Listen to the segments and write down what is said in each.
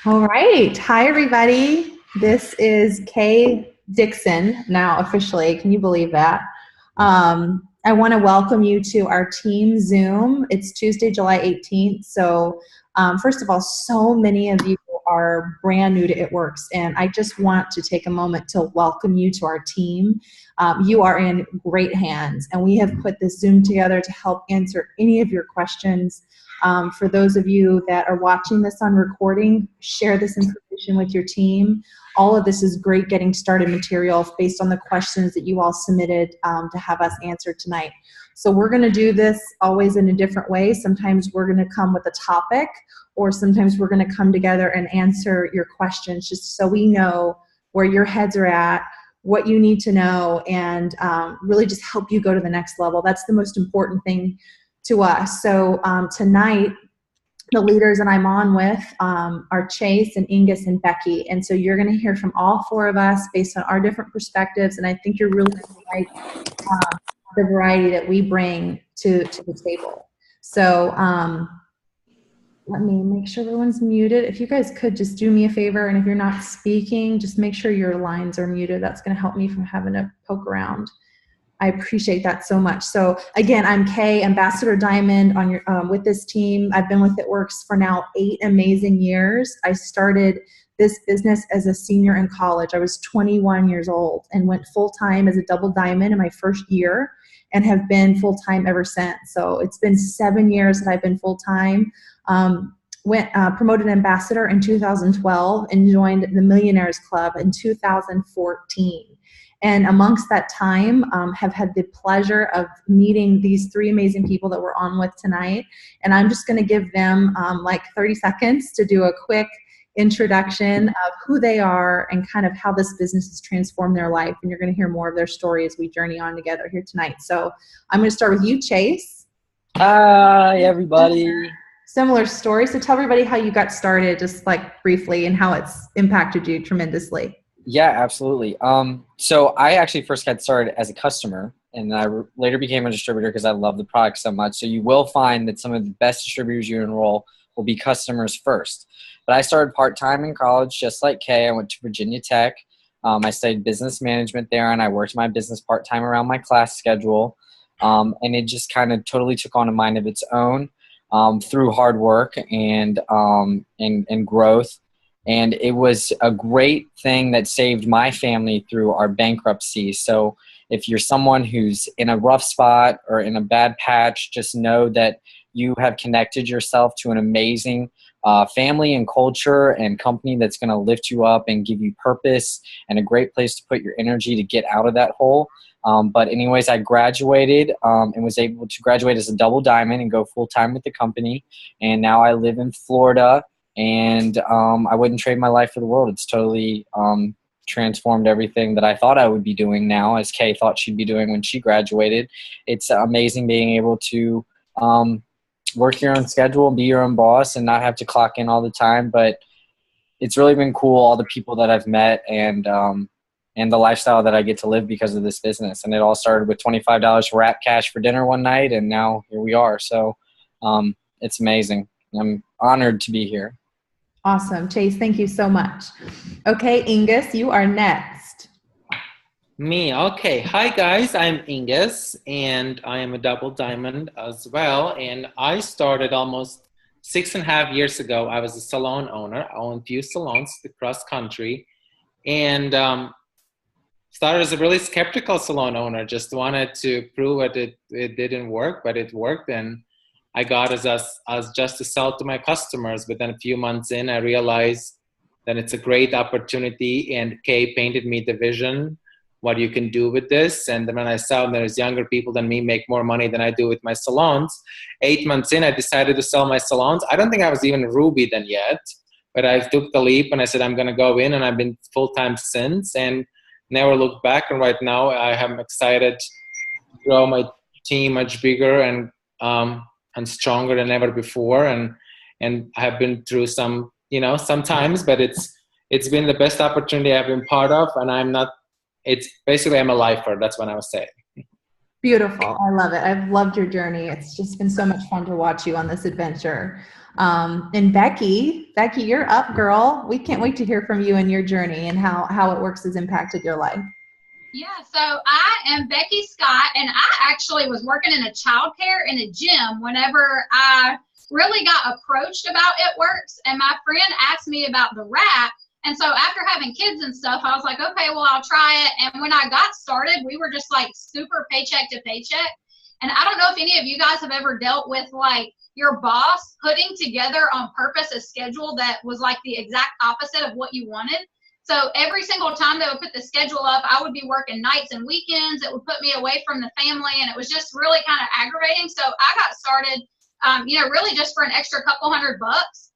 All right. Hi, everybody. This is Kaye Dixon, now officially. Can you believe that? I want to welcome you to our team Zoom. It's Tuesday, July 18th. So, first of all, so many of you are brand new to It Works, and I just want to take a moment to welcome you to our team. You are in great hands, and we have put this Zoom together to help answer any of your questions. For those of you that are watching this on recording, share this information with your team. All of this is great getting started material based on the questions that you all submitted to have us answer tonight. So we're going to do this always in a different way. Sometimes we're going to come with a topic, or sometimes we're going to come together and answer your questions just so we know where your heads are at, what you need to know, and really just help you go to the next level. That's the most important thing to us. So tonight, the leaders that I'm on with are Chase and Inguss and Becky. And so you're going to hear from all four of us based on our different perspectives. And I think you're really going to like the variety that we bring to the table. So let me make sure everyone's muted. If you guys could just do me a favor, and if you're not speaking, just make sure your lines are muted. That's going to help me from having to poke around. I appreciate that so much. So again, I'm Kaye, Ambassador Diamond on your with this team. I've been with It Works for now 8 amazing years. I started this business as a senior in college. I was 21 years old and went full-time as a double diamond in my first year and have been full-time ever since. So it's been 7 years that I've been full-time. Went promoted ambassador in 2012 and joined the Millionaires Club in 2014. And amongst that time, have had the pleasure of meeting these 3 amazing people that we're on with tonight. And I'm just going to give them like 30 seconds to do a quick introduction of who they are and kind of how this business has transformed their life. And you're going to hear more of their story as we journey on together here tonight. So I'm going to start with you, Chase. Hi, everybody. Similar story. So tell everybody how you got started, just like briefly, and how it's impacted you tremendously. Yeah, absolutely. So I actually first got started as a customer, and I later became a distributor because I love the product so much. So you will find that some of the best distributors you enroll will be customers first. But I started part-time in college, just like Kaye. I went to Virginia Tech. I studied business management there, and I worked my business part-time around my class schedule. And it just kind of totally took on a mind of its own through hard work and growth. And it was a great thing that saved my family through our bankruptcy. So if you're someone who's in a rough spot or in a bad patch, just know that you have connected yourself to an amazing family and culture and company that's going to lift you up and give you purpose and a great place to put your energy to get out of that hole. But anyways, I graduated and was able to graduate as a double diamond and go full-time with the company. And now I live in Florida. And I wouldn't trade my life for the world. It's totally transformed everything that I thought I would be doing now, as Kaye thought she'd be doing when she graduated. It's amazing being able to work your own schedule and be your own boss and not have to clock in all the time. But it's really been cool, all the people that I've met and the lifestyle that I get to live because of this business. And it all started with $25 wrap cash for dinner one night, and now here we are. So it's amazing. I'm honored to be here. Awesome. Chase, thank you so much. Okay, Inguss, you are next. Me, okay. Hi guys, I'm Inguss and I am a double diamond as well. And I started almost 6.5 years ago. I was a salon owner. I owned a few salons across country and started as a really skeptical salon owner. Just wanted to prove it didn't work, but it worked. And I got as just to sell to my customers, but then a few months in, I realized that it's a great opportunity, and Kaye painted me the vision, what you can do with this. And then when I saw there's younger people than me make more money than I do with my salons, 8 months in, I decided to sell my salons. I don't think I was even Ruby then yet, but I took the leap and I said, I'm going to go in, and I've been full-time since and never looked back. And right now I am excited to grow my team much bigger and stronger than ever before, and I have been through some times, but it's been the best opportunity I've been part of, and it's basically I'm a lifer. That's what I was saying. Beautiful. I love it. I've loved your journey. It's just been so much fun to watch you on this adventure. And Becky, you're up, girl. We can't wait to hear from you and your journey and how it works has impacted your life. Yeah, so I am Becky Scott, and I actually was working in a childcare in a gym whenever I really got approached about It Works, and my friend asked me about the wrap. And so after having kids and stuff, I was like, okay, well, I'll try it. And when I got started, we were just like super paycheck to paycheck. And I don't know if any of you guys have ever dealt with like your boss putting together on purpose a schedule that was like the exact opposite of what you wanted. So every single time they would put the schedule up, I would be working nights and weekends. It would put me away from the family, and it was just really kind of aggravating. So I got started, really just for an extra couple $100.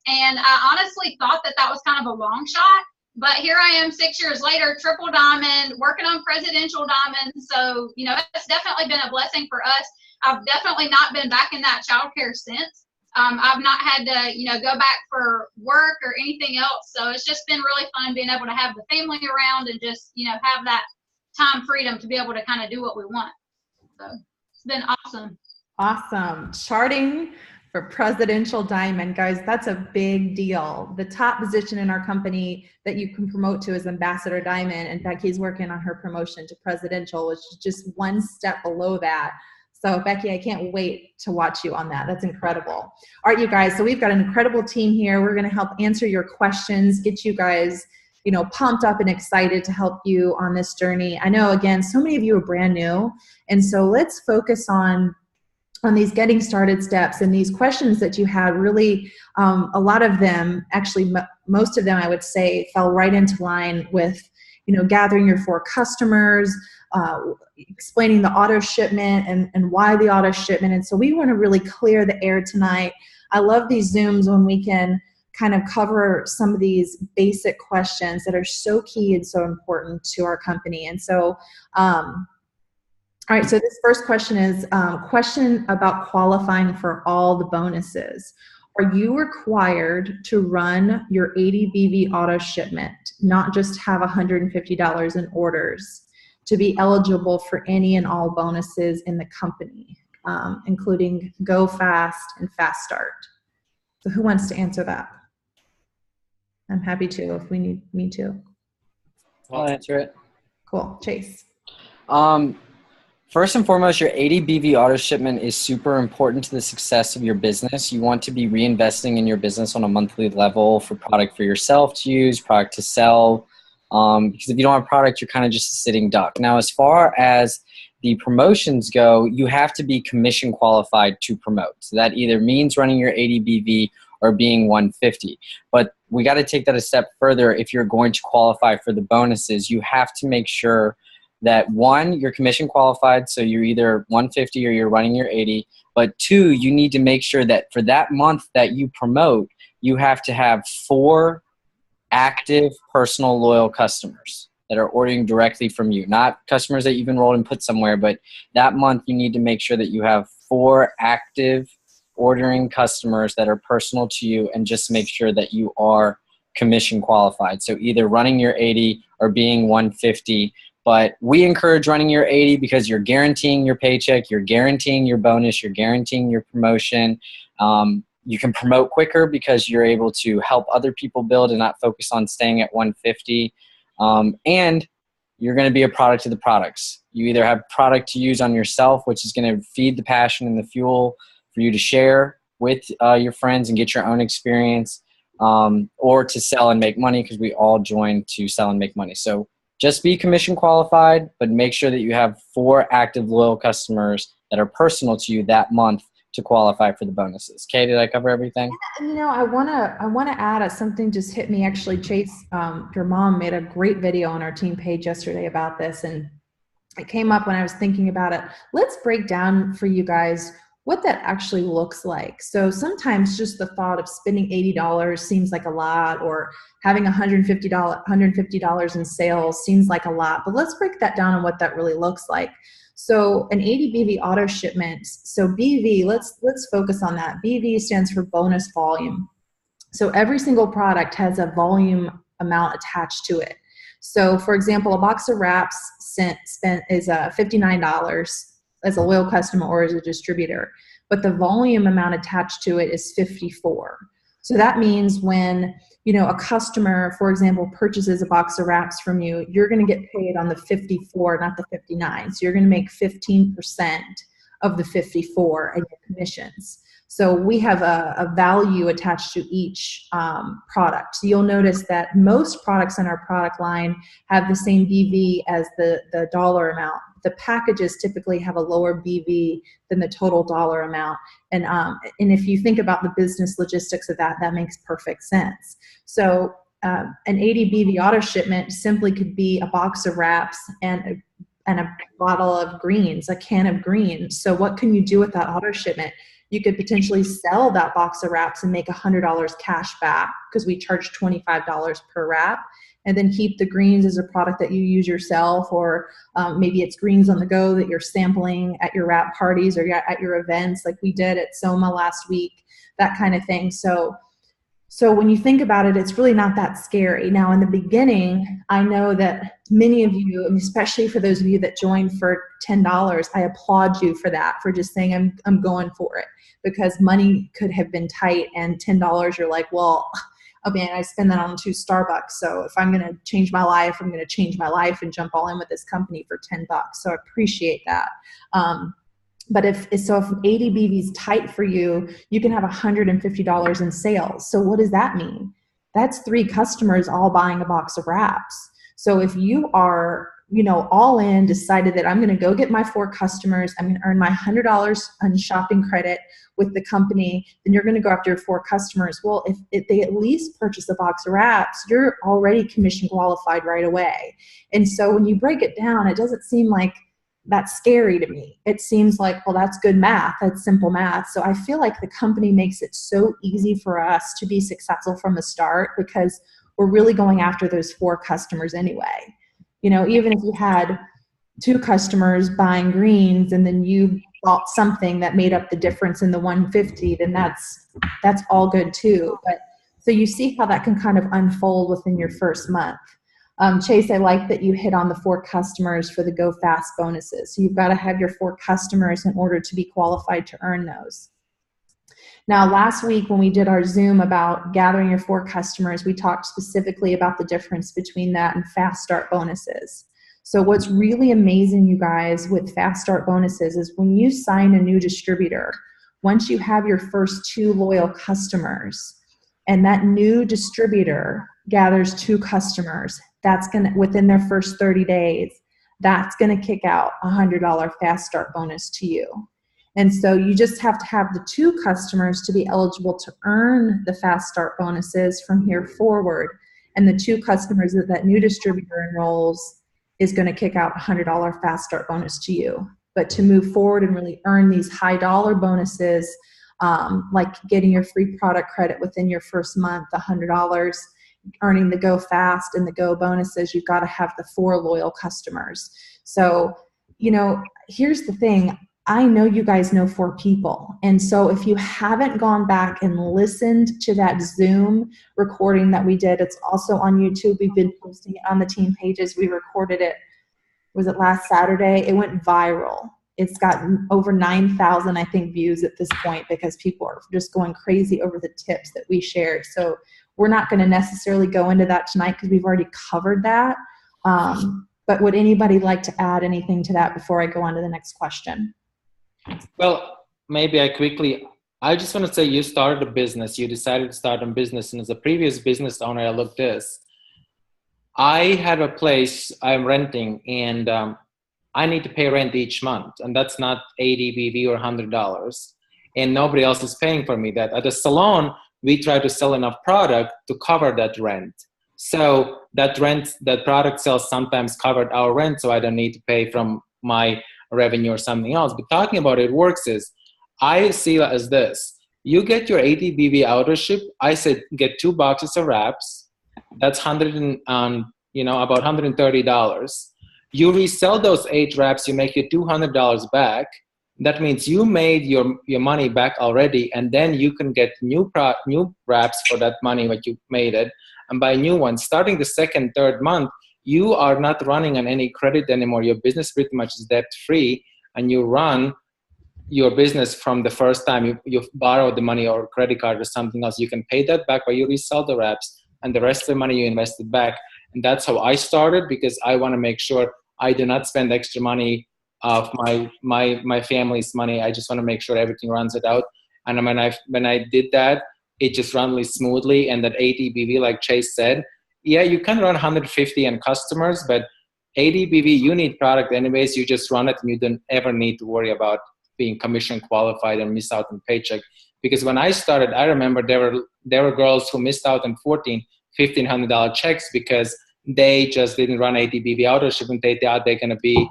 And I honestly thought that that was kind of a long shot. But here I am 6 years later, triple diamond, working on presidential diamond. So, it's definitely been a blessing for us. I've definitely not been back in that childcare since. I've not had to, go back for work or anything else. So it's just been really fun being able to have the family around and just, have that time freedom to be able to kind of do what we want. So it's been awesome. Awesome. Charting for presidential diamond, guys, that's a big deal. The top position in our company that you can promote to is ambassador diamond. In fact, he's working on her promotion to presidential, which is just one step below that. So Becky, I can't wait to watch you on that. That's incredible. All right, you guys, so we've got an incredible team here. We're going to help answer your questions, get you guys, pumped up and excited to help you on this journey. I know, again, so many of you are brand new. And so let's focus on these getting started steps and these questions that you had. Really, a lot of them, actually, most of them, I would say, fell right into line with, gathering your 4 customers, explaining the auto shipment and why the auto shipment. And so we want to really clear the air tonight. I love these Zooms when we can kind of cover some of these basic questions that are so key and so important to our company. And so, all right, so this first question is question about qualifying for all the bonuses. Are you required to run your 80 BV auto shipment, not just have $150 in orders, to be eligible for any and all bonuses in the company, including Go Fast and Fast Start? So who wants to answer that? I'm happy to if we need me to. I'll answer it. Cool. Chase. First and foremost, your 80 BV auto shipment is super important to the success of your business. You want to be reinvesting in your business on a monthly level for product for yourself to use, product to sell. Because if you don't have product, you're kind of just a sitting duck. Now, as far as the promotions go, you have to be commission qualified to promote. So that either means running your 80 BV or being 150. But we got to take that a step further. If you're going to qualify for the bonuses, you have to make sure that 1, you're commission qualified, so you're either 150 or you're running your 80. But 2, you need to make sure that for that month that you promote, you have to have 4 active, personal, loyal customers that are ordering directly from you. Not customers that you've enrolled and put somewhere, but that month you need to make sure that you have 4 active ordering customers that are personal to you, and just make sure that you are commission qualified. So either running your 80 or being 150. But we encourage running your 80 because you're guaranteeing your paycheck, you're guaranteeing your bonus, you're guaranteeing your promotion. You can promote quicker because you're able to help other people build and not focus on staying at 150. And you're going to be a product of the products. You either have product to use on yourself, which is going to feed the passion and the fuel for you to share with your friends and get your own experience, or to sell and make money, because we all join to sell and make money. So just be commission qualified, but make sure that you have 4 active loyal customers that are personal to you that month to qualify for the bonuses. Kay, did I cover everything? I wanna add something just hit me. Actually, Chase, your mom made a great video on our team page yesterday about this, and it came up when I was thinking about it. Let's break down for you guys what that actually looks like. So sometimes just the thought of spending $80 seems like a lot, or having $150 in sales seems like a lot, but let's break that down on what that really looks like. So an 80 BV auto shipment. So BV, let's focus on that. BV stands for bonus volume. So every single product has a volume amount attached to it. So for example, a box of wraps is $59. as a loyal customer or as a distributor. But the volume amount attached to it is 54. So that means when, a customer, for example, purchases a box of wraps from you, you're going to get paid on the 54, not the 59. So you're going to make 15% of the 54 and your commissions. So we have a value attached to each product. So you'll notice that most products in our product line have the same BV as the dollar amount. The packages typically have a lower BV than the total dollar amount. And if you think about the business logistics of that, that makes perfect sense. So an 80 BV auto shipment simply could be a box of wraps and a bottle of greens, a can of greens. So what can you do with that auto shipment? You could potentially sell that box of wraps and make $100 cash back because we charge $25 per wrap, and then keep the greens as a product that you use yourself, or maybe it's greens on the go that you're sampling at your wrap parties or at your events like we did at Soma last week, that kind of thing. So when you think about it, it's really not that scary. Now, in the beginning, I know that many of you, and especially for those of you that joined for $10, I applaud you for that, for just saying, I'm going for it, because money could have been tight, and $10, you're like, well, oh man, I spend that on 2 Starbucks. So if I'm going to change my life, I'm going to change my life and jump all in with this company for $10. So I appreciate that. But if 80 BV is tight for you, you can have $150 in sales. So what does that mean? That's 3 customers all buying a box of wraps. So if you are, all in, decided that I'm going to go get my 4 customers, I'm going to earn my $100 on shopping credit with the company, then you're going to go after your 4 customers. Well, if they at least purchase a box of wraps, you're already commission qualified right away. And so when you break it down, it doesn't seem like that's scary to me. It seems like, well, that's good math. That's simple math. So I feel like the company makes it so easy for us to be successful from the start, because we're really going after those 4 customers anyway. Even if you had 2 customers buying greens and then you bought something that made up the difference in the 150, then that's all good too. But so you see how that can kind of unfold within your first month. Chase, I like that you hit on the 4 customers for the Go Fast bonuses. So you've got to have your 4 customers in order to be qualified to earn those. Now, last week when we did our Zoom about gathering your 4 customers, we talked specifically about the difference between that and Fast Start bonuses. So what's really amazing, you guys, with Fast Start bonuses is when you sign a new distributor, once you have your first 2 loyal customers and that new distributor gathers 2 customers, that's going to, within their first 30 days, that's going to kick out a $100 Fast Start bonus to you. And so you just have to have the 2 customers to be eligible to earn the Fast Start bonuses from here forward. And the 2 customers that new distributor enrolls is going to kick out a $100 Fast Start bonus to you. But to move forward and really earn these high dollar bonuses, like getting your free product credit within your first month, $100, earning the Go Fast and the Go bonuses, you've got to have the 4 loyal customers. So, here's the thing. I know you guys know 4 people. And so if you haven't gone back and listened to that Zoom recording that we did, it's also on YouTube. We've been posting it on the team pages. We recorded it, was it last Saturday? It went viral. It's gotten over 9,000, I think, views at this point, because people are just going crazy over the tips that we shared. So we're not going to necessarily go into that tonight because we've already covered that. But would anybody like to add anything to that before I go on to the next question? Well, maybe I just want to say, you started a business, you decided to start a business. And as a previous business owner, I looked this. I had a place I'm renting, and I need to pay rent each month. And that's not 80 BV or $100. And nobody else is paying for me that. At the salon, we try to sell enough product to cover that rent. So that product sales sometimes covered our rent, so I don't need to pay from my revenue or something else. But talking about it works is, I see it as this. You get your 80 BV auto ship. I said get 2 boxes of wraps. That's about $130. You resell those 8 wraps, you make your $200 back. That means you made your money back already, and then you can get new wraps for that money what you made it, and buy new ones. Starting the 2nd, 3rd month, you are not running on any credit anymore. Your business pretty much is debt free, and you run your business from the first time you borrowed the money or credit card or something else, you can pay that back while you resell the reps, and the rest of the money you invested back. And that's how I started, because I want to make sure I do not spend extra money of my family's money. I just want to make sure everything runs it out. And when I did that, it just ran really smoothly. And that ADBV, like Chase said, yeah, you can run 150 on customers, but ADBV, you need product anyways. You just run it, and you don't ever need to worry about being commission qualified and miss out on paycheck. Because when I started, I remember there were girls who missed out on $1,500 checks because they just didn't run ADBV auto shipment. They thought they're going to be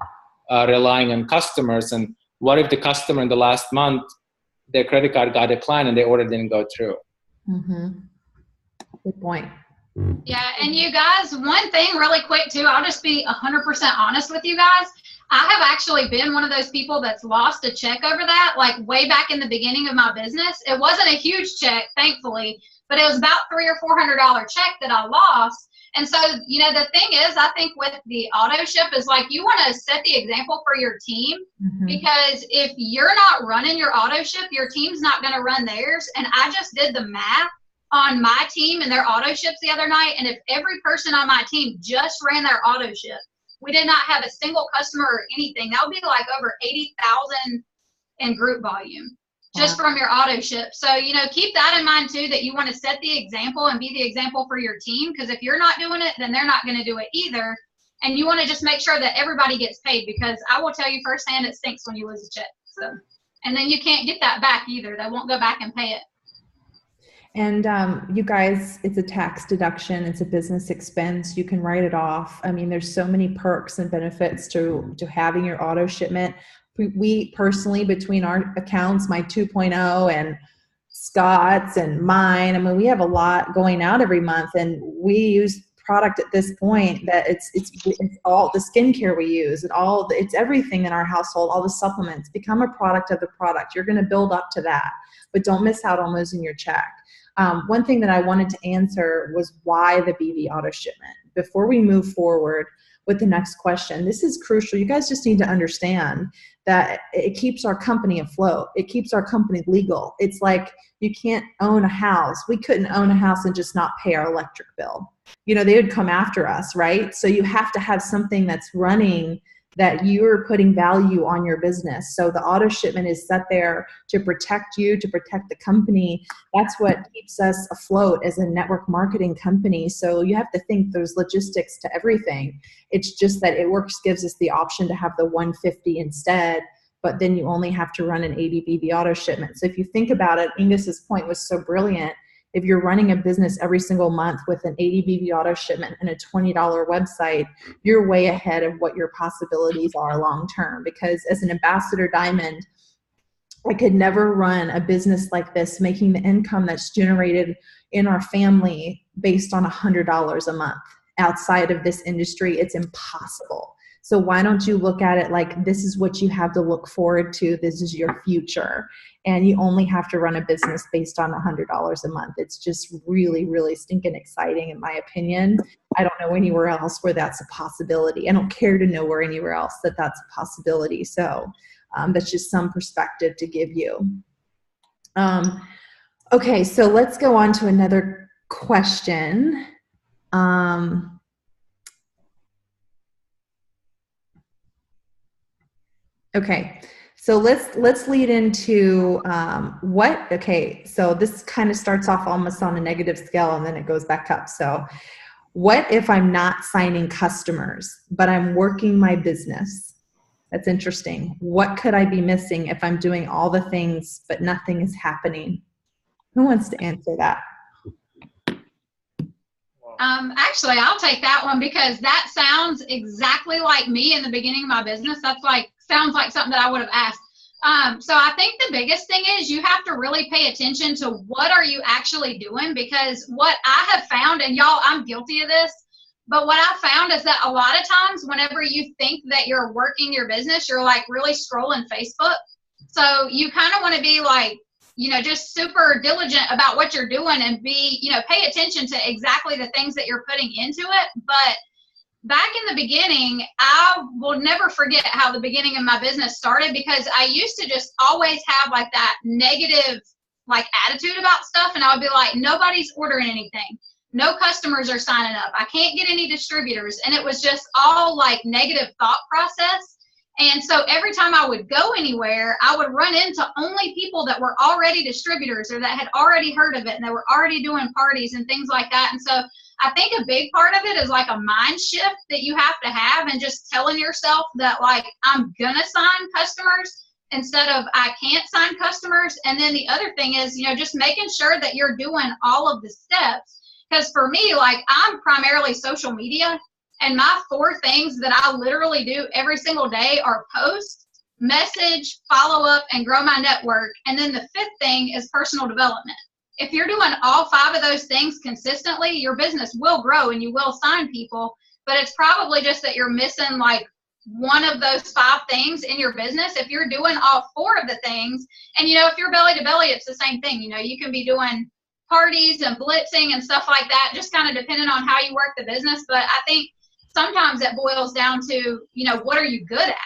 relying on customers. And what if the customer in the last month, their credit card got declined and their order didn't go through? Mm-hmm. Good point. Yeah, and you guys, one thing really quick too, I'll just be 100% honest with you guys. I have actually been one of those people that's lost a check over that, like way back in the beginning of my business. It wasn't a huge check, thankfully, but it was about $300 or $400 check that I lost. And so, you know, the thing is, I think with the auto ship is like, you want to set the example for your team, because if you're not running your auto ship, your team's not going to run theirs. And I just did the math on my team and their auto ships the other night. And if every person on my team just ran their auto ship, we did not have a single customer or anything, that would be like over 80,000 in group volume just from your auto ship. So, you know, keep that in mind too, that you want to set the example and be the example for your team, because if you're not doing it, then they're not going to do it either. And you want to just make sure that everybody gets paid, because I will tell you firsthand, it stinks when you lose a check. So, and then you can't get that back either. They won't go back and pay it. And you guys, it's a tax deduction. It's a business expense. You can write it off. I mean, there's so many perks and benefits to having your auto shipment. We personally, between our accounts, my 2.0 and Scott's and mine, I mean, we have a lot going out every month, and we use product at this point that it's all the skincare we use, and it's everything in our household, all the supplements become a product of the product. You're going to build up to that, but don't miss out on losing your check. One thing that I wanted to answer was why the BV auto shipment. Before we move forward with the next question, this is crucial. You guys just need to understand that it keeps our company afloat. It keeps our company legal. It's like you can't own a house. We couldn't own a house and just not pay our electric bill. You know, they would come after us, right? So you have to have something that's running, that you're putting value on your business. So the auto shipment is set there to protect you, to protect the company. That's what keeps us afloat as a network marketing company. So you have to think there's logistics to everything. It's just that it gives us the option to have the 150 instead, but then you only have to run an ADBV auto shipment. So if you think about it, Ingus's point was so brilliant. If you're running a business every single month with an ADBV auto shipment and a $20 website, you're way ahead of what your possibilities are long term. Because as an ambassador diamond, I could never run a business like this, making the income that's generated in our family based on $100 a month. Outside of this industry, it's impossible. So why don't you look at it like this is what you have to look forward to. This is your future. And you only have to run a business based on $100 a month. It's just really, really stinking exciting in my opinion. I don't know anywhere else where that's a possibility. I don't care to know where anywhere else that's a possibility. So that's just some perspective to give you. Okay, so let's go on to another question. Okay, so let's lead into okay, so this kind of starts off almost on a negative scale and then it goes back up. So what if I'm not signing customers, but I'm working my business? That's interesting. What could I be missing if I'm doing all the things, but nothing is happening? Who wants to answer that? Actually, I'll take that one, because that sounds exactly like me in the beginning of my business. Sounds like something that I would have asked. So I think the biggest thing is you have to really pay attention to what are you actually doing, because what I have found, and y'all, I'm guilty of this, but what I found is that a lot of times whenever you think that you're working your business, you're like really scrolling Facebook. So you kind of want to be like, you know, just super diligent about what you're doing and be, you know, pay attention to exactly the things that you're putting into it. But back in the beginning, I will never forget how the beginning of my business started, because I used to just always have like that negative like attitude about stuff. And I would be like, nobody's ordering anything. No customers are signing up. I can't get any distributors. And it was just all like negative thought process. And so every time I would go anywhere, I would run into only people that were already distributors or that had already heard of it and they were already doing parties and things like that. And so I think a big part of it is like a mind shift that you have to have, and just telling yourself that like, I'm gonna sign customers instead of I can't sign customers. And then the other thing is, you know, just making sure that you're doing all of the steps. Because for me, like, I'm primarily social media, and my 4 things that I literally do every single day are post, message, follow up, and grow my network. And then the 5th thing is personal development. If you're doing all 5 of those things consistently, your business will grow and you will sign people. But it's probably just that you're missing like one of those 5 things in your business. If you're doing all 4 of the things, and you know, if you're belly to belly, it's the same thing. You know, you can be doing parties and blitzing and stuff like that, just kind of depending on how you work the business. But I think sometimes it boils down to, you know, what are you good at?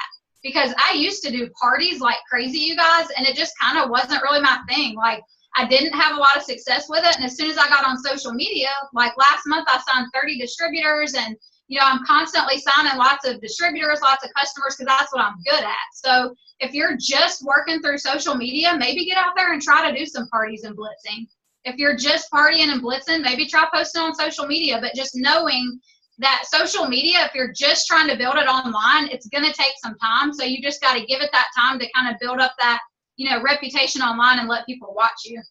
Because I used to do parties like crazy, you guys, and it just kind of wasn't really my thing. Like, I didn't have a lot of success with it. And as soon as I got on social media, like last month, I signed 30 distributors, and, you know, I'm constantly signing lots of distributors, lots of customers, because that's what I'm good at. So if you're just working through social media, maybe get out there and try to do some parties and blitzing. If you're just partying and blitzing, maybe try posting on social media. But just knowing that social media, if you're just trying to build it online, it's going to take some time. So you just got to give it that time to kind of build up that, you know, reputation online and let people watch you.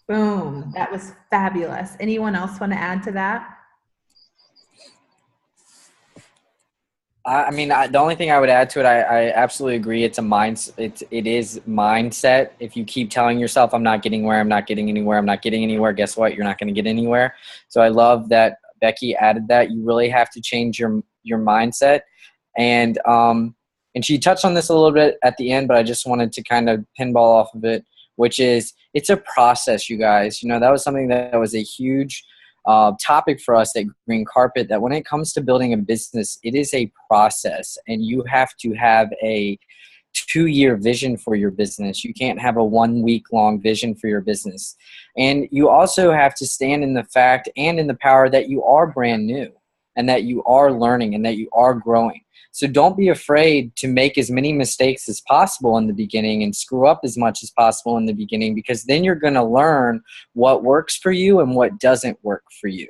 Boom. That was fabulous. Anyone else want to add to that? I mean, the only thing I would add to it, I absolutely agree. It's a it is mindset. If you keep telling yourself, I'm not getting where, I'm not getting anywhere, I'm not getting anywhere, guess what? You're not going to get anywhere. So I love that Becky added that. You really have to change your mindset. And she touched on this a little bit at the end, but I just wanted to kind of pinball off of it, which is it's a process, you guys. You know, that was something that was a huge topic for us at Green Carpet, that when it comes to building a business, it is a process, and you have to have a 2-year vision for your business. You can't have a 1-week-long vision for your business. And you also have to stand in the fact and in the power that you are brand new, and that you are learning, and that you are growing. So don't be afraid to make as many mistakes as possible in the beginning and screw up as much as possible in the beginning, because then you're going to learn what works for you and what doesn't work for you.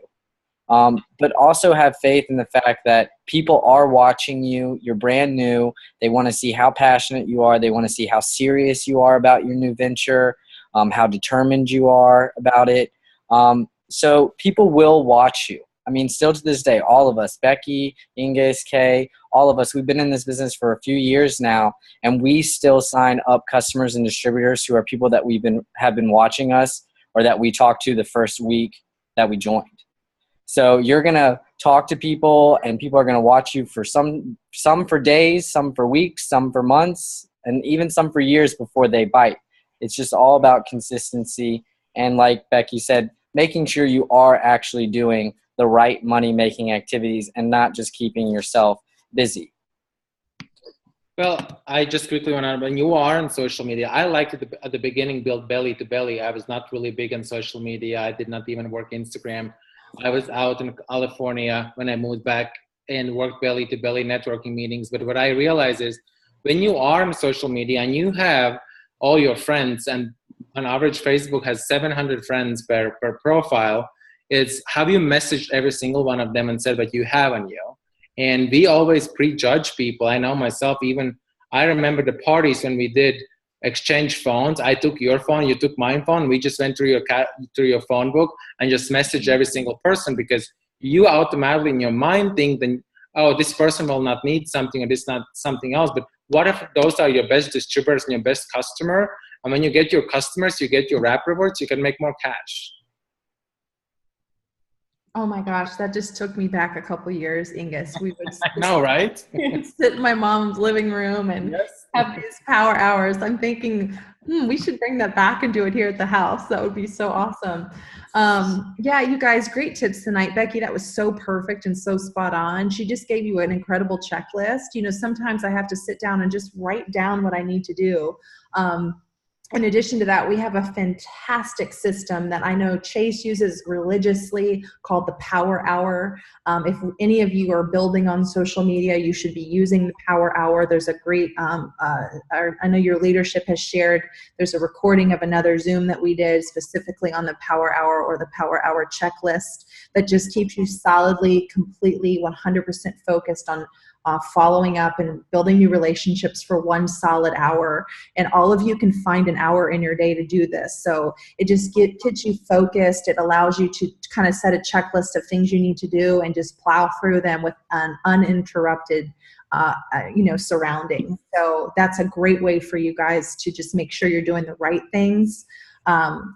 But also have faith in the fact that people are watching you. You're brand new. They want to see how passionate you are. They want to see how serious you are about your new venture, how determined you are about it. So people will watch you. I mean, still to this day, all of us, Becky, Inguss, Kaye, all of us, we've been in this business for a few years now, and we still sign up customers and distributors who are people that have been watching us, or that we talked to the first week that we joined. So you're going to talk to people, and people are going to watch you for some for days, some for weeks, some for months, and even some for years before they bite. It's just all about consistency. And like Becky said, making sure you are actually doing the right money-making activities and not just keeping yourself busy. Well, I just quickly want to, when you are on social media, I liked it at the beginning, build belly to belly. I was not really big on social media. I did not even work Instagram. I was out in California when I moved back and worked belly to belly networking meetings. But what I realized is when you are on social media and you have all your friends, and on average, Facebook has 700 friends per profile, it's have you messaged every single one of them and said what you have on you? And we always prejudge people. I know myself, even I remember the parties when we did exchange phones. I took your phone, you took my phone. We just went through your phone book and just messaged every single person, because you automatically in your mind think, then, oh, this person will not need something or this not something else. But what if those are your best distributors and your best customer? And when you get your customers, you get your rap rewards, you can make more cash. Oh my gosh, that just took me back a couple years, Inguss. We would I know, right? sit in my mom's living room and have these power hours. I'm thinking We should bring that back and do it here at the house. That would be so awesome. Yeah, you guys, great tips tonight. Becky, that was so perfect and so spot on. She just gave you an incredible checklist. You know, sometimes I have to sit down and just write down what I need to do. In addition to that, we have a fantastic system that I know Chase uses religiously called the Power Hour. If any of you are building on social media, you should be using the Power Hour. There's a great, I know your leadership has shared, there's a recording of another Zoom that we did specifically on the Power Hour or the Power Hour checklist that just keeps you solidly, completely, 100% focused on following up and building new relationships for 1 solid hour. And all of you can find an hour in your day to do this. So it just gets you focused. It allows you to kind of set a checklist of things you need to do and just plow through them with an uninterrupted surrounding. So that's a great way for you guys to just make sure you're doing the right things,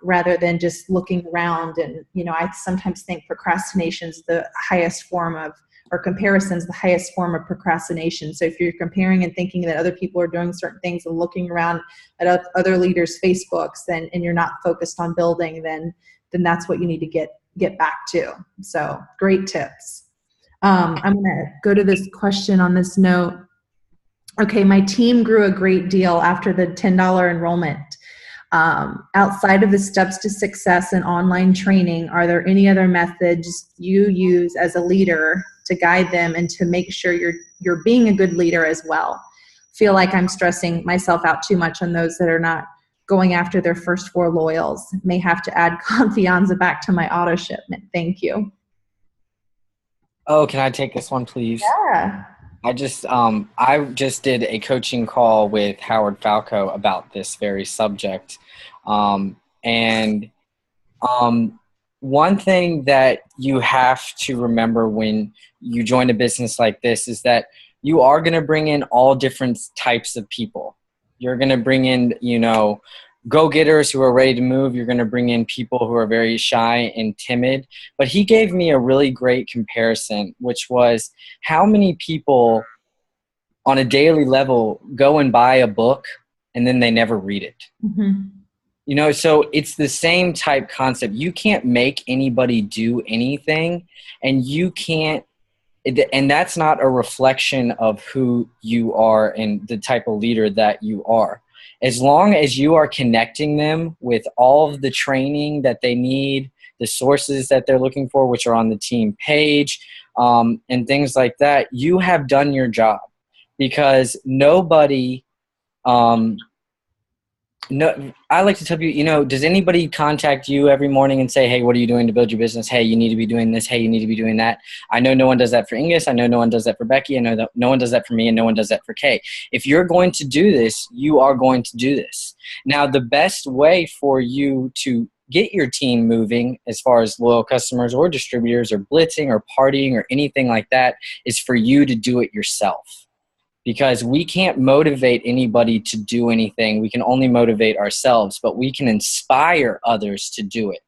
rather than just looking around. And, I sometimes think procrastination is the highest form of, or comparison's the highest form of procrastination. So if you're comparing and thinking that other people are doing certain things and looking around at other leaders' Facebooks, and you're not focused on building, then that's what you need to get back to. So great tips. I'm going to go to this question on this note. Okay, my team grew a great deal after the $10 enrollment. Outside of the steps to success in online training, are there any other methods you use as a leader to guide them and to make sure you're being a good leader as well? Feel like I'm stressing myself out too much on those that are not going after their first 4 loyals. May have to add confianza back to my auto shipment. Thank you. Oh, can I take this one, please? Yeah. I just did a coaching call with Howard Falco about this very subject. One thing that you have to remember when you join a business like this is that you are going to bring in all different types of people. You're going to bring in, go-getters who are ready to move. You're going to bring in people who are very shy and timid. But he gave me a really great comparison, which was how many people on a daily level go and buy a book and then they never read it. Mm-hmm. So it's the same type concept. You can't make anybody do anything, and you can't, and that's not a reflection of who you are and the type of leader that you are. As long as you are connecting them with all of the training that they need, the sources that they're looking for, which are on the team page, and things like that, you have done your job. Because nobody, I like to tell you, does anybody contact you every morning and say, hey, what are you doing to build your business? Hey, you need to be doing this. Hey, you need to be doing that. I know no one does that for Inguss. I know no one does that for Becky. I know that no one does that for me, and no one does that for Kaye. If you're going to do this, you are going to do this. Now, the best way for you to get your team moving as far as loyal customers or distributors or blitzing or partying or anything like that is for you to do it yourself. Because we can't motivate anybody to do anything. We can only motivate ourselves, but we can inspire others to do it.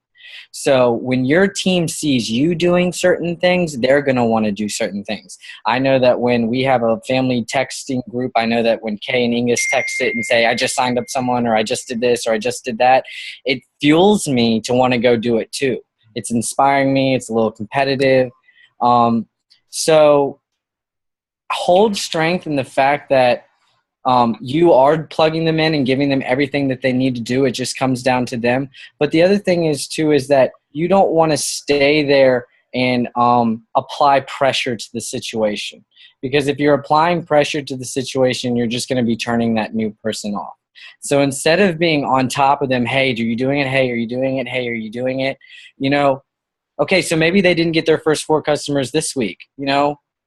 So when your team sees you doing certain things, they're going to want to do certain things. I know that when we have a family texting group, I know that when Kaye and Inguss text it and say, I just signed up someone, or I just did this, or I just did that, it fuels me to want to go do it too. It's inspiring me. It's a little competitive. So hold strength in the fact that you are plugging them in and giving them everything that they need to do. It just comes down to them. But the other thing is that you don't want to stay there and apply pressure to the situation. Because if you're applying pressure to the situation, you're just going to be turning that new person off. So instead of being on top of them, hey, are you doing it? Hey, are you doing it? Hey, are you doing it? Okay, so maybe they didn't get their first 4 customers this week,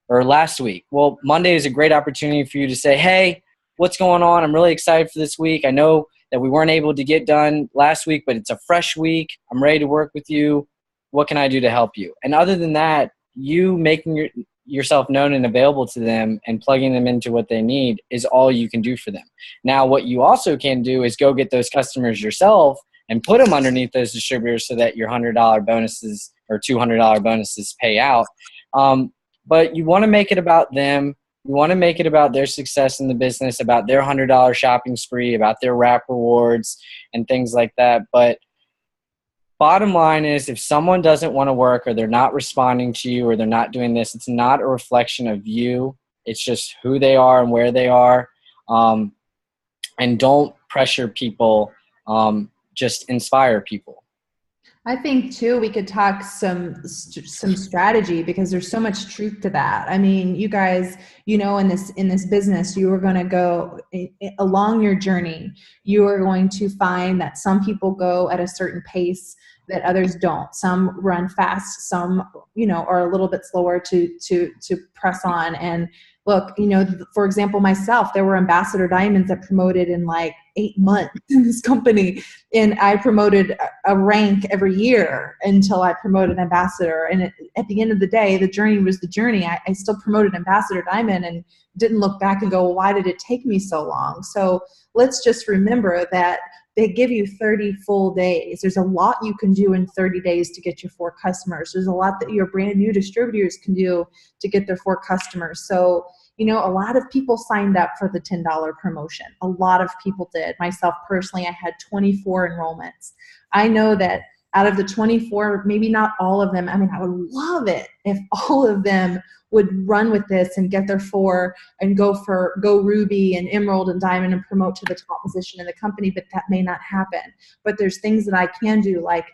or last week. Well, Monday is a great opportunity for you to say, hey, what's going on? I'm really excited for this week. I know that we weren't able to get done last week, but it's a fresh week. I'm ready to work with you. What can I do to help you? And other than that, you making yourself known and available to them and plugging them into what they need is all you can do for them. Now, what you also can do is go get those customers yourself and put them underneath those distributors so that your $100 bonuses or $200 bonuses pay out. But you want to make it about them. You want to make it about their success in the business, about their $100 shopping spree, about their wrap rewards and things like that. But bottom line is, if someone doesn't want to work, or they're not responding to you, or they're not doing this, it's not a reflection of you. It's just who they are and where they are. And don't pressure people. Just inspire people. I think too, we could talk some strategy, because there's so much truth to that. I mean, you guys, in this business, you are going to go along your journey. You are going to find that some people go at a certain pace that others don't. Some run fast, some, are a little bit slower to press on. And look, for example, myself, there were ambassador diamonds that promoted in like 8 months in this company. And I promoted a rank every year until I promoted ambassador. And at the end of the day, the journey was the journey. I still promoted ambassador diamond and didn't look back and go, well, why did it take me so long? So let's just remember that they give you 30 full days. There's a lot you can do in 30 days to get your 4 customers. There's a lot that your brand new distributors can do to get their 4 customers. So, a lot of people signed up for the $10 promotion. A lot of people did. Myself personally, I had 24 enrollments. I know that out of the 24, maybe not all of them, I would love it if all of them would run with this and get their 4 and go Ruby and Emerald and Diamond and promote to the top position in the company, but that may not happen. But there's things that I can do, like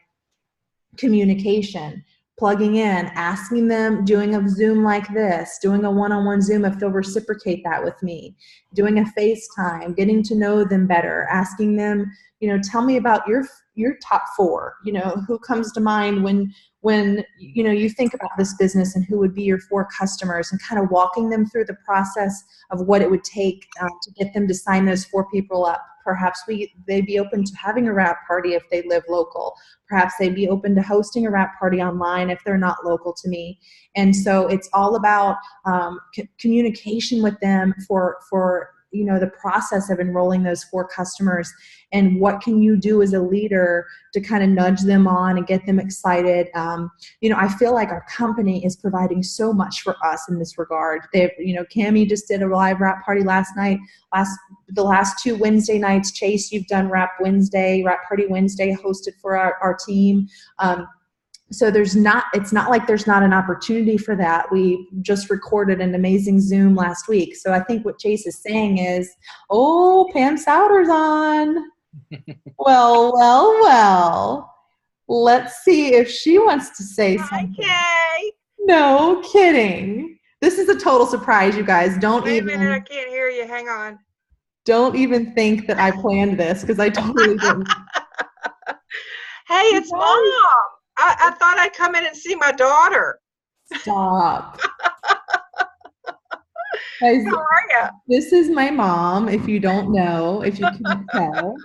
communication, plugging in, asking them, doing a Zoom like this, doing a one-on-one Zoom if they'll reciprocate that with me, doing a FaceTime, getting to know them better, asking them, tell me about your top 4, who comes to mind when you think about this business, and who would be your 4 customers, and kind of walking them through the process of what it would take to get them to sign those 4 people up. Perhaps they'd be open to having a wrap party if they live local. Perhaps they'd be open to hosting a wrap party online if they're not local to me. And so it's all about communication with them for the process of enrolling those 4 customers, and what can you do as a leader to kind of nudge them on and get them excited. I feel like our company is providing so much for us in this regard. Cammie just did a live wrap party last night. The last 2 Wednesday nights, Chase, you've done Wrap Party Wednesday hosted for our team. So it's not like there's not an opportunity for that. We just recorded an amazing Zoom last week. So I think what Chase is saying is, oh, Pam Sowder's on. Well. Let's see if she wants to say something. Hi, Kaye. No kidding. This is a total surprise, you guys. Wait a minute, I can't hear you. Hang on. Don't even think that I planned this, because I totally didn't. Hey, it's Mom. I thought I'd come in and see my daughter. Stop. Guys, how are you? This is my mom, if you don't know, if you can't tell.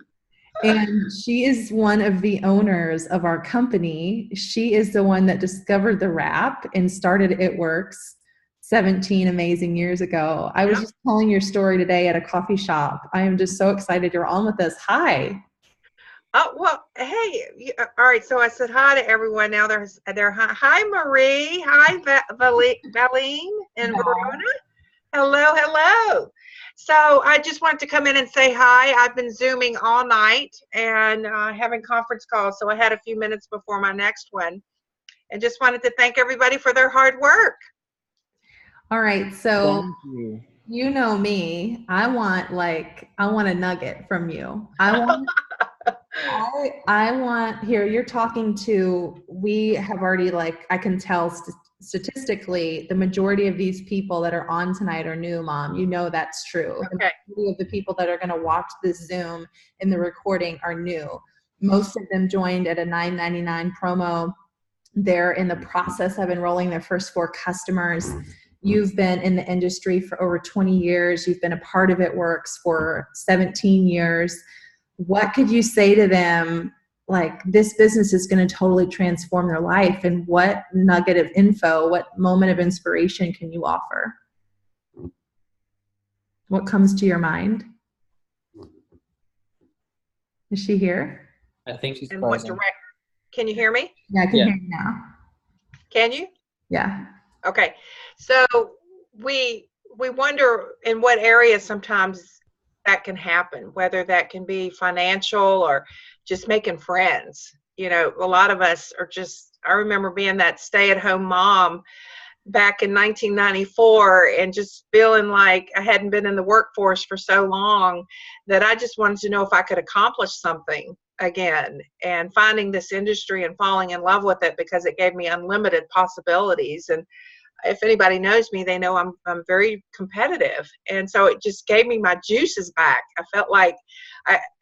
And she is one of the owners of our company. She is the one that discovered the wrap and started It Works 17 amazing years ago. I was just telling your story today at a coffee shop. I am just so excited you're on with us. Hi. Oh, well, hey, all right. So I said hi to everyone. Now hi, Marie. Hi, Valine and Verona. Hello. So I just wanted to come in and say hi. I've been Zooming all night and having conference calls. So I had a few minutes before my next one, and just wanted to thank everybody for their hard work. All right. So Thank you. You know me. I want a nugget from you. I want here, you're talking to, we have already, I can tell statistically, the majority of these people that are on tonight are new, Mom. You know that's true. Okay. The majority of the people that are going to watch this Zoom in the recording are new. Most of them joined at a $9.99 promo. They're in the process of enrolling their first 4 customers. You've been in the industry for over 20 years. You've been a part of It Works for 17 years. What could you say to them, this business is going to totally transform their life, and what nugget of info, what moment of inspiration can you offer? What comes to your mind? Is she here? I think she's and what frozen. Can you hear me? Yeah, I can hear you now. Can you? Yeah. Okay. So we we wonder in what areas sometimes that can happen, whether that can be financial or just making friends. You know, a lot of us are just, I remember being that stay-at-home mom back in 1994 and just feeling like I hadn't been in the workforce for so long that I just wanted to know if I could accomplish something again, and finding this industry and falling in love with it because it gave me unlimited possibilities. And if anybody knows me, they know I'm very competitive. And so it just gave me my juices back. I felt like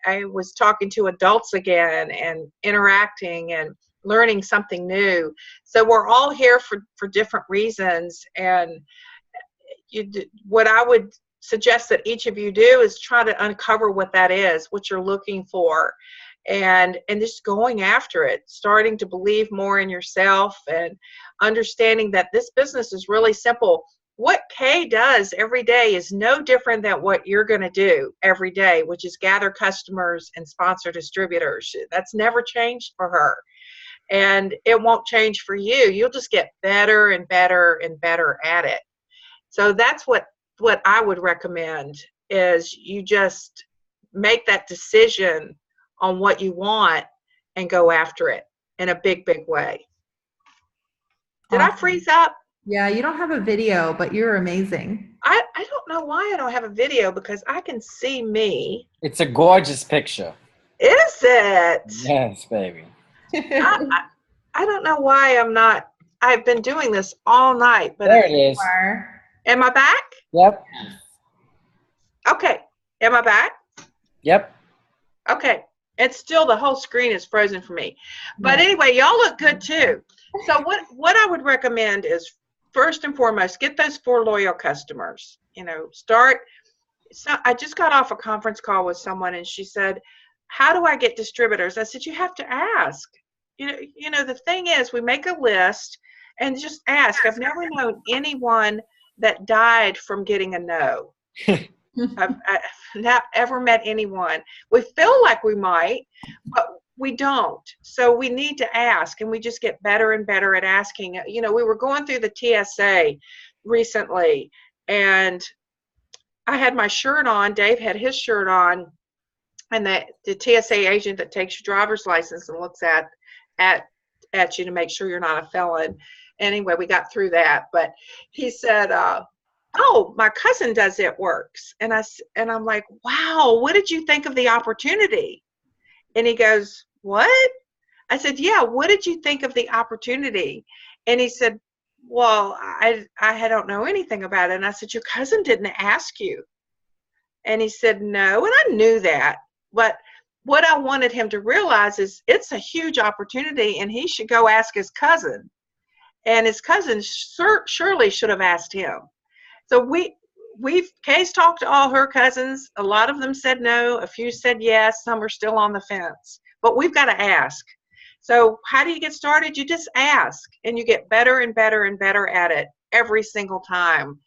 I was talking to adults again and interacting and learning something new. So we're all here for different reasons. And what I would suggest that each of you do is try to uncover what that is, what you're looking for, and just going after it, starting to believe more in yourself and understanding that this business is really simple. What Kaye does every day is no different than what you're going to do every day, which is gather customers and sponsor distributors. That's never changed for her. And it won't change for you. You'll just get better and better and better at it. So that's what I would recommend, is you just make that decision on what you want and go after it in a big, big way. Did I freeze up? Yeah, you don't have a video, but you're amazing. I don't know why I don't have a video, because I can see me. It's a gorgeous picture. Is it? Yes, baby. I don't know why I'm not. I've been doing this all night, but There it is. Am I back? Yep. Okay. Am I back? Yep. Okay. It's still, the whole screen is frozen for me. But anyway, y'all look good too. So what I would recommend is, first and foremost, get those 4 loyal customers. You know, start. So I just got off a conference call with someone, and she said, "How do I get distributors?" I said, "You have to ask." You know, the thing is, we make a list and just ask. I've never known anyone that died from getting a no. I've not ever met anyone. We feel like we might, but we don't. So we need to ask, and we just get better and better at asking. You know, we were going through the TSA recently, and I had my shirt on. Dave had his shirt on, and the TSA agent that takes your driver's license and looks at you to make sure you're not a felon. Anyway, we got through that, but he said, "Oh, my cousin does It Works," and I'm like, "Wow, what did you think of the opportunity?" And he goes, "What?" I said, "Yeah, what did you think of the opportunity?" And he said, "Well, I don't know anything about it." And I said, "Your cousin didn't ask you?" And he said, "No," and I knew that, but what I wanted him to realize is it's a huge opportunity, and he should go ask his cousin. And his cousin surely should have asked him. So Kaye's talked to all her cousins. A lot of them said no. A few said yes. Some are still on the fence. But we've got to ask. So how do you get started? You just ask, and you get better and better and better at it every single time.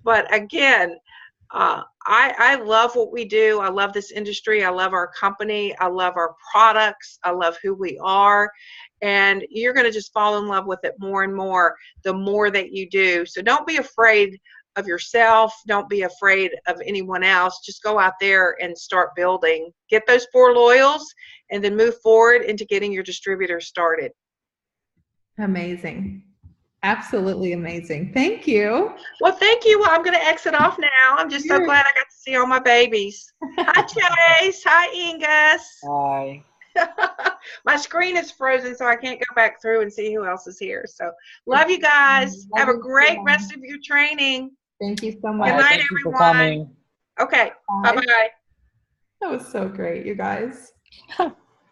But again, I love what we do. I love this industry. I love our company. I love our products. I love who we are. And you're going to just fall in love with it more and more the more that you do. So don't be afraid of yourself. Don't be afraid of anyone else. Just go out there and start building. Get those 4 loyals, and then move forward into getting your distributor started. Amazing. Absolutely amazing. Thank you. Well, thank you. Well, I'm going to exit off now. I'm just so glad I got to see all my babies. Hi, Chase. Hi, Inguss. Hi. My screen is frozen, so I can't go back through and see who else is here. So love you guys. Have a great rest of your training. Thank you so much. Good night, everyone. Okay. Bye-bye. That was so great, you guys.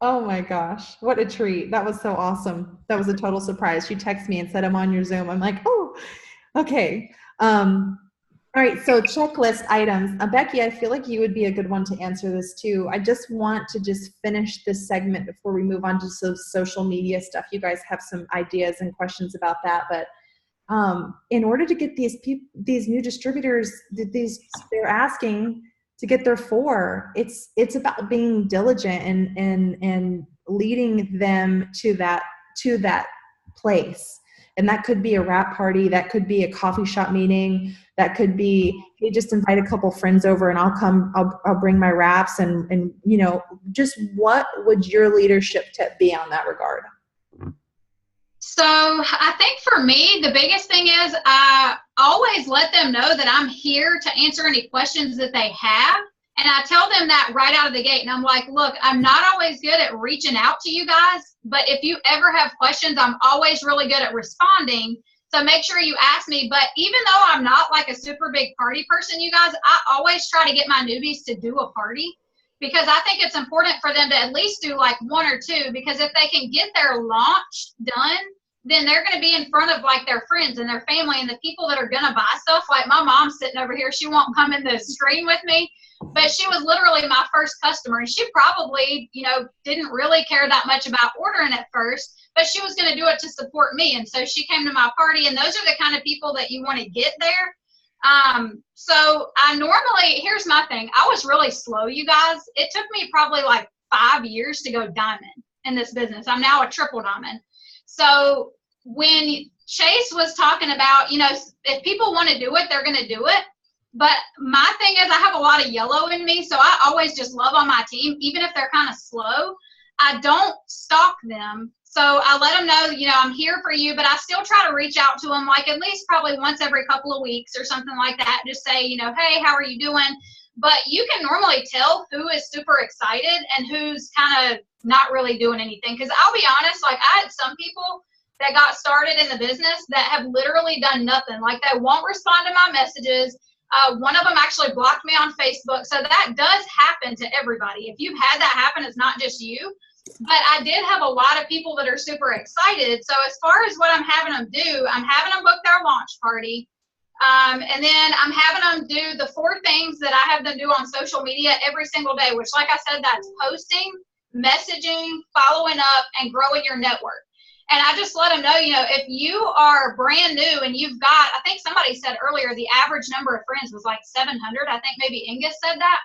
Oh my gosh, what a treat. That was so awesome. That was a total surprise. She texted me and said, "I'm on your Zoom." I'm like, oh, okay. All right, so checklist items. Becky, I feel like you would be a good one to answer this too. I just want to finish this segment before we move on to some social media stuff. You guys have some ideas and questions about that, but in order to get these new distributors, they're asking to get their 4, it's about being diligent and leading them to that place. And that could be a wrap party, that could be a coffee shop meeting, That could be, hey, just invite a couple friends over and I'll bring my wraps and just what would your leadership tip be on that regard? So I think for me, the biggest thing is I always let them know that I'm here to answer any questions that they have. And I tell them that right out of the gate. And I'm like, look, I'm not always good at reaching out to you guys, but if you ever have questions, I'm always really good at responding. So make sure you ask me. But even though I'm not like a super big party person, you guys, I always try to get my newbies to do a party, because I think it's important for them to at least do like one or two, because if they can get their launch done, then they're going to be in front of like their friends and their family and the people that are going to buy stuff. Like my mom's sitting over here. She won't come in the screen with me, but she was literally my first customer, and she probably, didn't really care that much about ordering at first, but she was going to do it to support me. And so she came to my party, and those are the kind of people that you want to get there. So I normally, here's my thing. I was really slow, you guys. It took me probably like 5 years to go diamond in this business. I'm now a triple diamond. So when Chase was talking about, if people want to do it, they're going to do it. But my thing is I have a lot of yellow in me, so I always just love on my team, even if they're kind of slow. I don't stalk them. So I let them know, I'm here for you, but I still try to reach out to them like at least probably once every couple of weeks or something like that. Just say, hey, how are you doing? But you can normally tell who is super excited and who's kind of not really doing anything. Because I'll be honest, like I had some people that got started in the business that have literally done nothing. Like they won't respond to my messages. One of them actually blocked me on Facebook. So that does happen to everybody. If you've had that happen, it's not just you. But I did have a lot of people that are super excited. So as far as what I'm having them do, I'm having them book their launch party. And then I'm having them do the 4 things that I have them do on social media every single day, which, like I said, that's posting, messaging, following up, and growing your network. And I just let them know, if you are brand new and you've got, I think somebody said earlier, the average number of friends was like 700. I think maybe Inguss said that.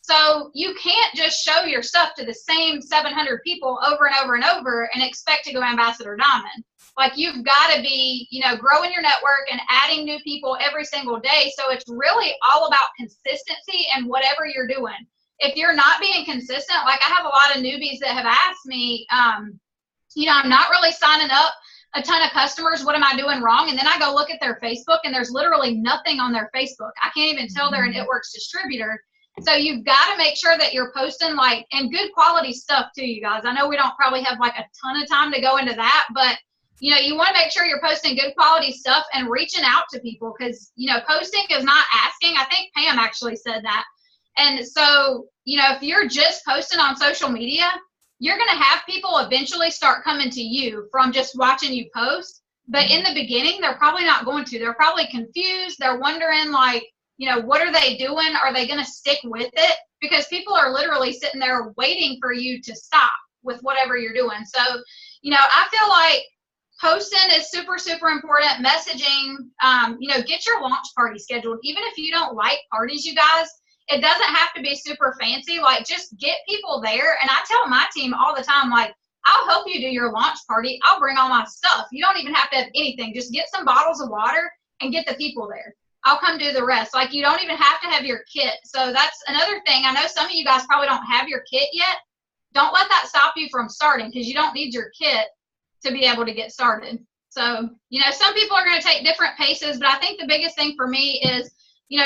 So you can't just show your stuff to the same 700 people over and over and over and expect to go Ambassador Diamond. Like you've got to be, growing your network and adding new people every single day. So it's really all about consistency and whatever you're doing. If you're not being consistent, like I have a lot of newbies that have asked me, I'm not really signing up a ton of customers. What am I doing wrong? And then I go look at their Facebook and there's literally nothing on their Facebook. I can't even tell they're an It Works distributor. So you've got to make sure that you're posting and good quality stuff too, you guys. I know we don't probably have like a ton of time to go into that, but you want to make sure you're posting good quality stuff and reaching out to people, because, posting is not asking. I think Pam actually said that. And so, if you're just posting on social media, you're going to have people eventually start coming to you from just watching you post. But in the beginning, they're probably not going to. They're probably confused. They're wondering what are they doing? Are they going to stick with it? Because people are literally sitting there waiting for you to stop with whatever you're doing. So, I feel like posting is super, super important. Messaging, get your launch party scheduled. Even if you don't like parties, you guys, it doesn't have to be super fancy. Like, just get people there. And I tell my team all the time, like, I'll help you do your launch party. I'll bring all my stuff. You don't even have to have anything. Just get some bottles of water and get the people there. I'll come do the rest. Like, you don't even have to have your kit. So that's another thing. I know some of you guys probably don't have your kit yet. Don't let that stop you from starting, because you don't need your kit to be able to get started. So, some people are going to take different paces, but I think the biggest thing for me is,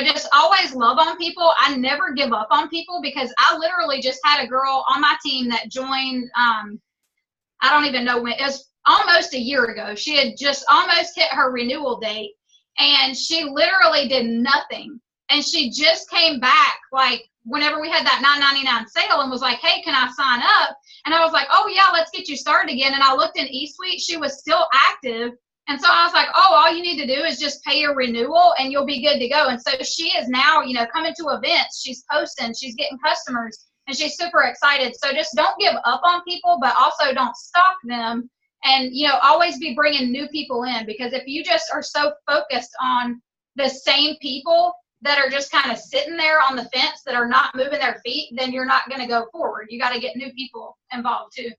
just always love on people. I never give up on people, because I literally just had a girl on my team that joined, I don't even know when, it was almost a year ago. She had just almost hit her renewal date, and she literally did nothing. And she just came back, like, whenever we had that $9.99 sale, and was like, hey, can I sign up? And I was like, oh, yeah, let's get you started again. And I looked in eSuite. She was still active. And so I was like, oh, all you need to do is just pay your renewal and you'll be good to go. And so she is now, coming to events. She's posting. She's getting customers. And she's super excited. So just don't give up on people, but also don't stalk them. And, always be bringing new people in. Because if you just are so focused on the same people that are just kind of sitting there on the fence that are not moving their feet, then you're not going to go forward. You got to get new people involved too.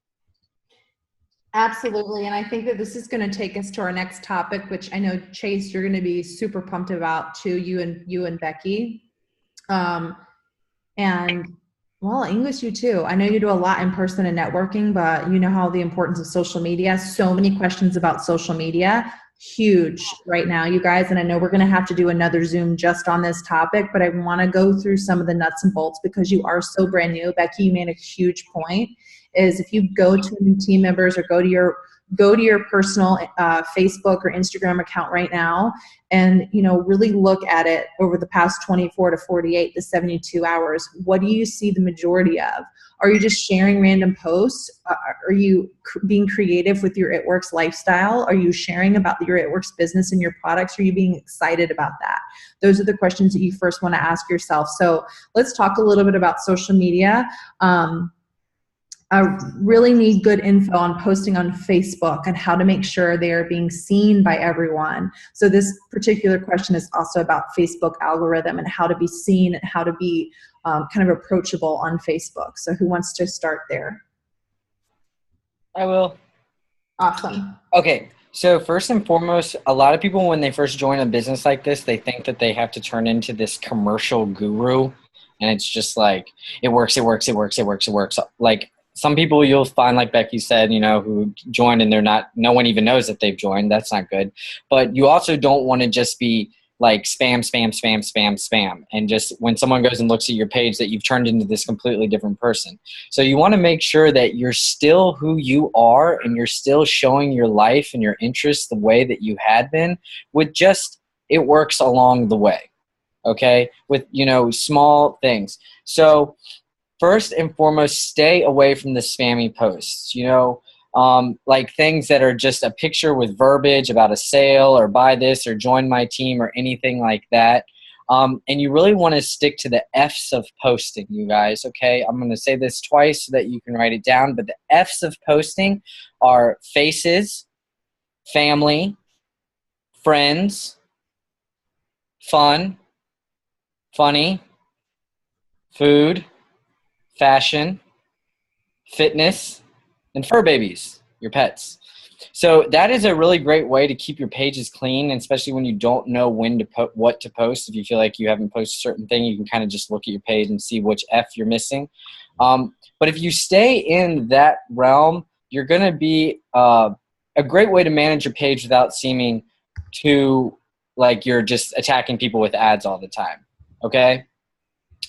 Absolutely. And I think that this is going to take us to our next topic, which I know, Chase, you're going to be super pumped about too, you and Becky. And well, English, you too. I know you do a lot in person and networking, but you know how the importance of social media, so many questions about social media, huge right now, you guys. And I know we're going to have to do another Zoom just on this topic, but I want to go through some of the nuts and bolts because you are so brand new. Becky, you made a huge point, is if you go to new team members or go to your personal Facebook or Instagram account right now and, you know, really look at it over the past 24 to 48 to 72 hours. What do you see the majority of? Are you just sharing random posts? Are you being creative with your It Works lifestyle? Are you sharing about your It Works business and your products? Are you being excited about that? Those are the questions that you first want to ask yourself. So let's talk a little bit about social media. I really need good info on posting on Facebook and how to make sure they are being seen by everyone. So this particular question is also about Facebook algorithm and how to be seen and how to be kind of approachable on Facebook. So who wants to start there? I will. Awesome. Okay. So first and foremost, a lot of people, when they first join a business like this, they think that they have to turn into this commercial guru. And it's just like, it works, it works, it works, it works, it works. Like, some people you'll find, like Becky said, you know, who joined and no one even knows that they've joined. That's not good. But you also don't want to just be like spam, spam, spam, spam, spam. And just when someone goes and looks at your page that you've turned into this completely different person. So you want to make sure that you're still who you are and you're still showing your life and your interests the way that you had been with just, it works along the way. Okay. With, you know, small things. So first and foremost, stay away from the spammy posts, you know, like things that are just a picture with verbiage about a sale or buy this or join my team or anything like that. And you really want to stick to the F's of posting, you guys, okay? I'm going to say this twice so that you can write it down, but the F's of posting are faces, family, friends, fun, funny, food, fashion, fitness, and fur babies, your pets. So that is a really great way to keep your pages clean, and especially when you don't know when to what to post. If you feel like you haven't posted a certain thing, you can kind of just look at your page and see which F you're missing. But if you stay in that realm, you're going to be a great way to manage your page without seeming too like you're just attacking people with ads all the time, okay?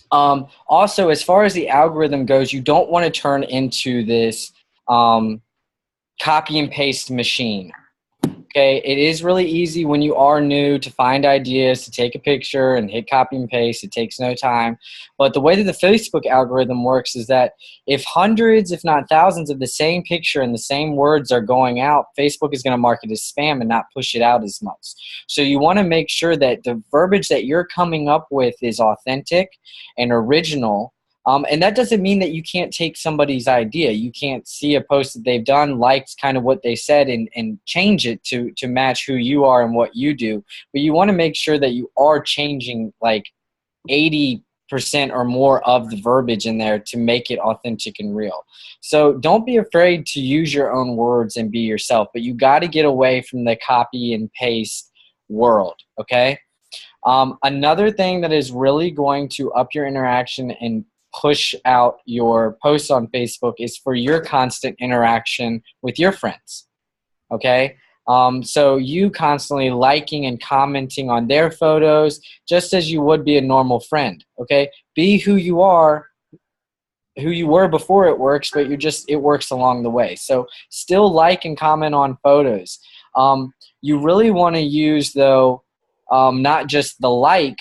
Also, as far as the algorithm goes, you don't want to turn into this copy and paste machine. Okay, it is really easy when you are new to find ideas, to take a picture and hit copy and paste. It takes no time. But the way that the Facebook algorithm works is that if hundreds, if not thousands of the same picture and the same words are going out, Facebook is going to mark it as spam and not push it out as much. So you want to make sure that the verbiage that you're coming up with is authentic and original. And that doesn't mean that you can't take somebody's idea. You can't see a post that they've done, liked kind of what they said, and change it to match who you are and what you do. But you want to make sure that you are changing like 80% or more of the verbiage in there to make it authentic and real. So don't be afraid to use your own words and be yourself, but you got to get away from the copy and paste world, okay? Another thing that is really going to up your interaction and push out your posts on Facebook is for your constant interaction with your friends, okay? So you constantly liking and commenting on their photos just as you would be a normal friend, okay? Be who you are, who you were before It Works, but it works along the way. So still like and comment on photos. You really want to use, though, not just the like,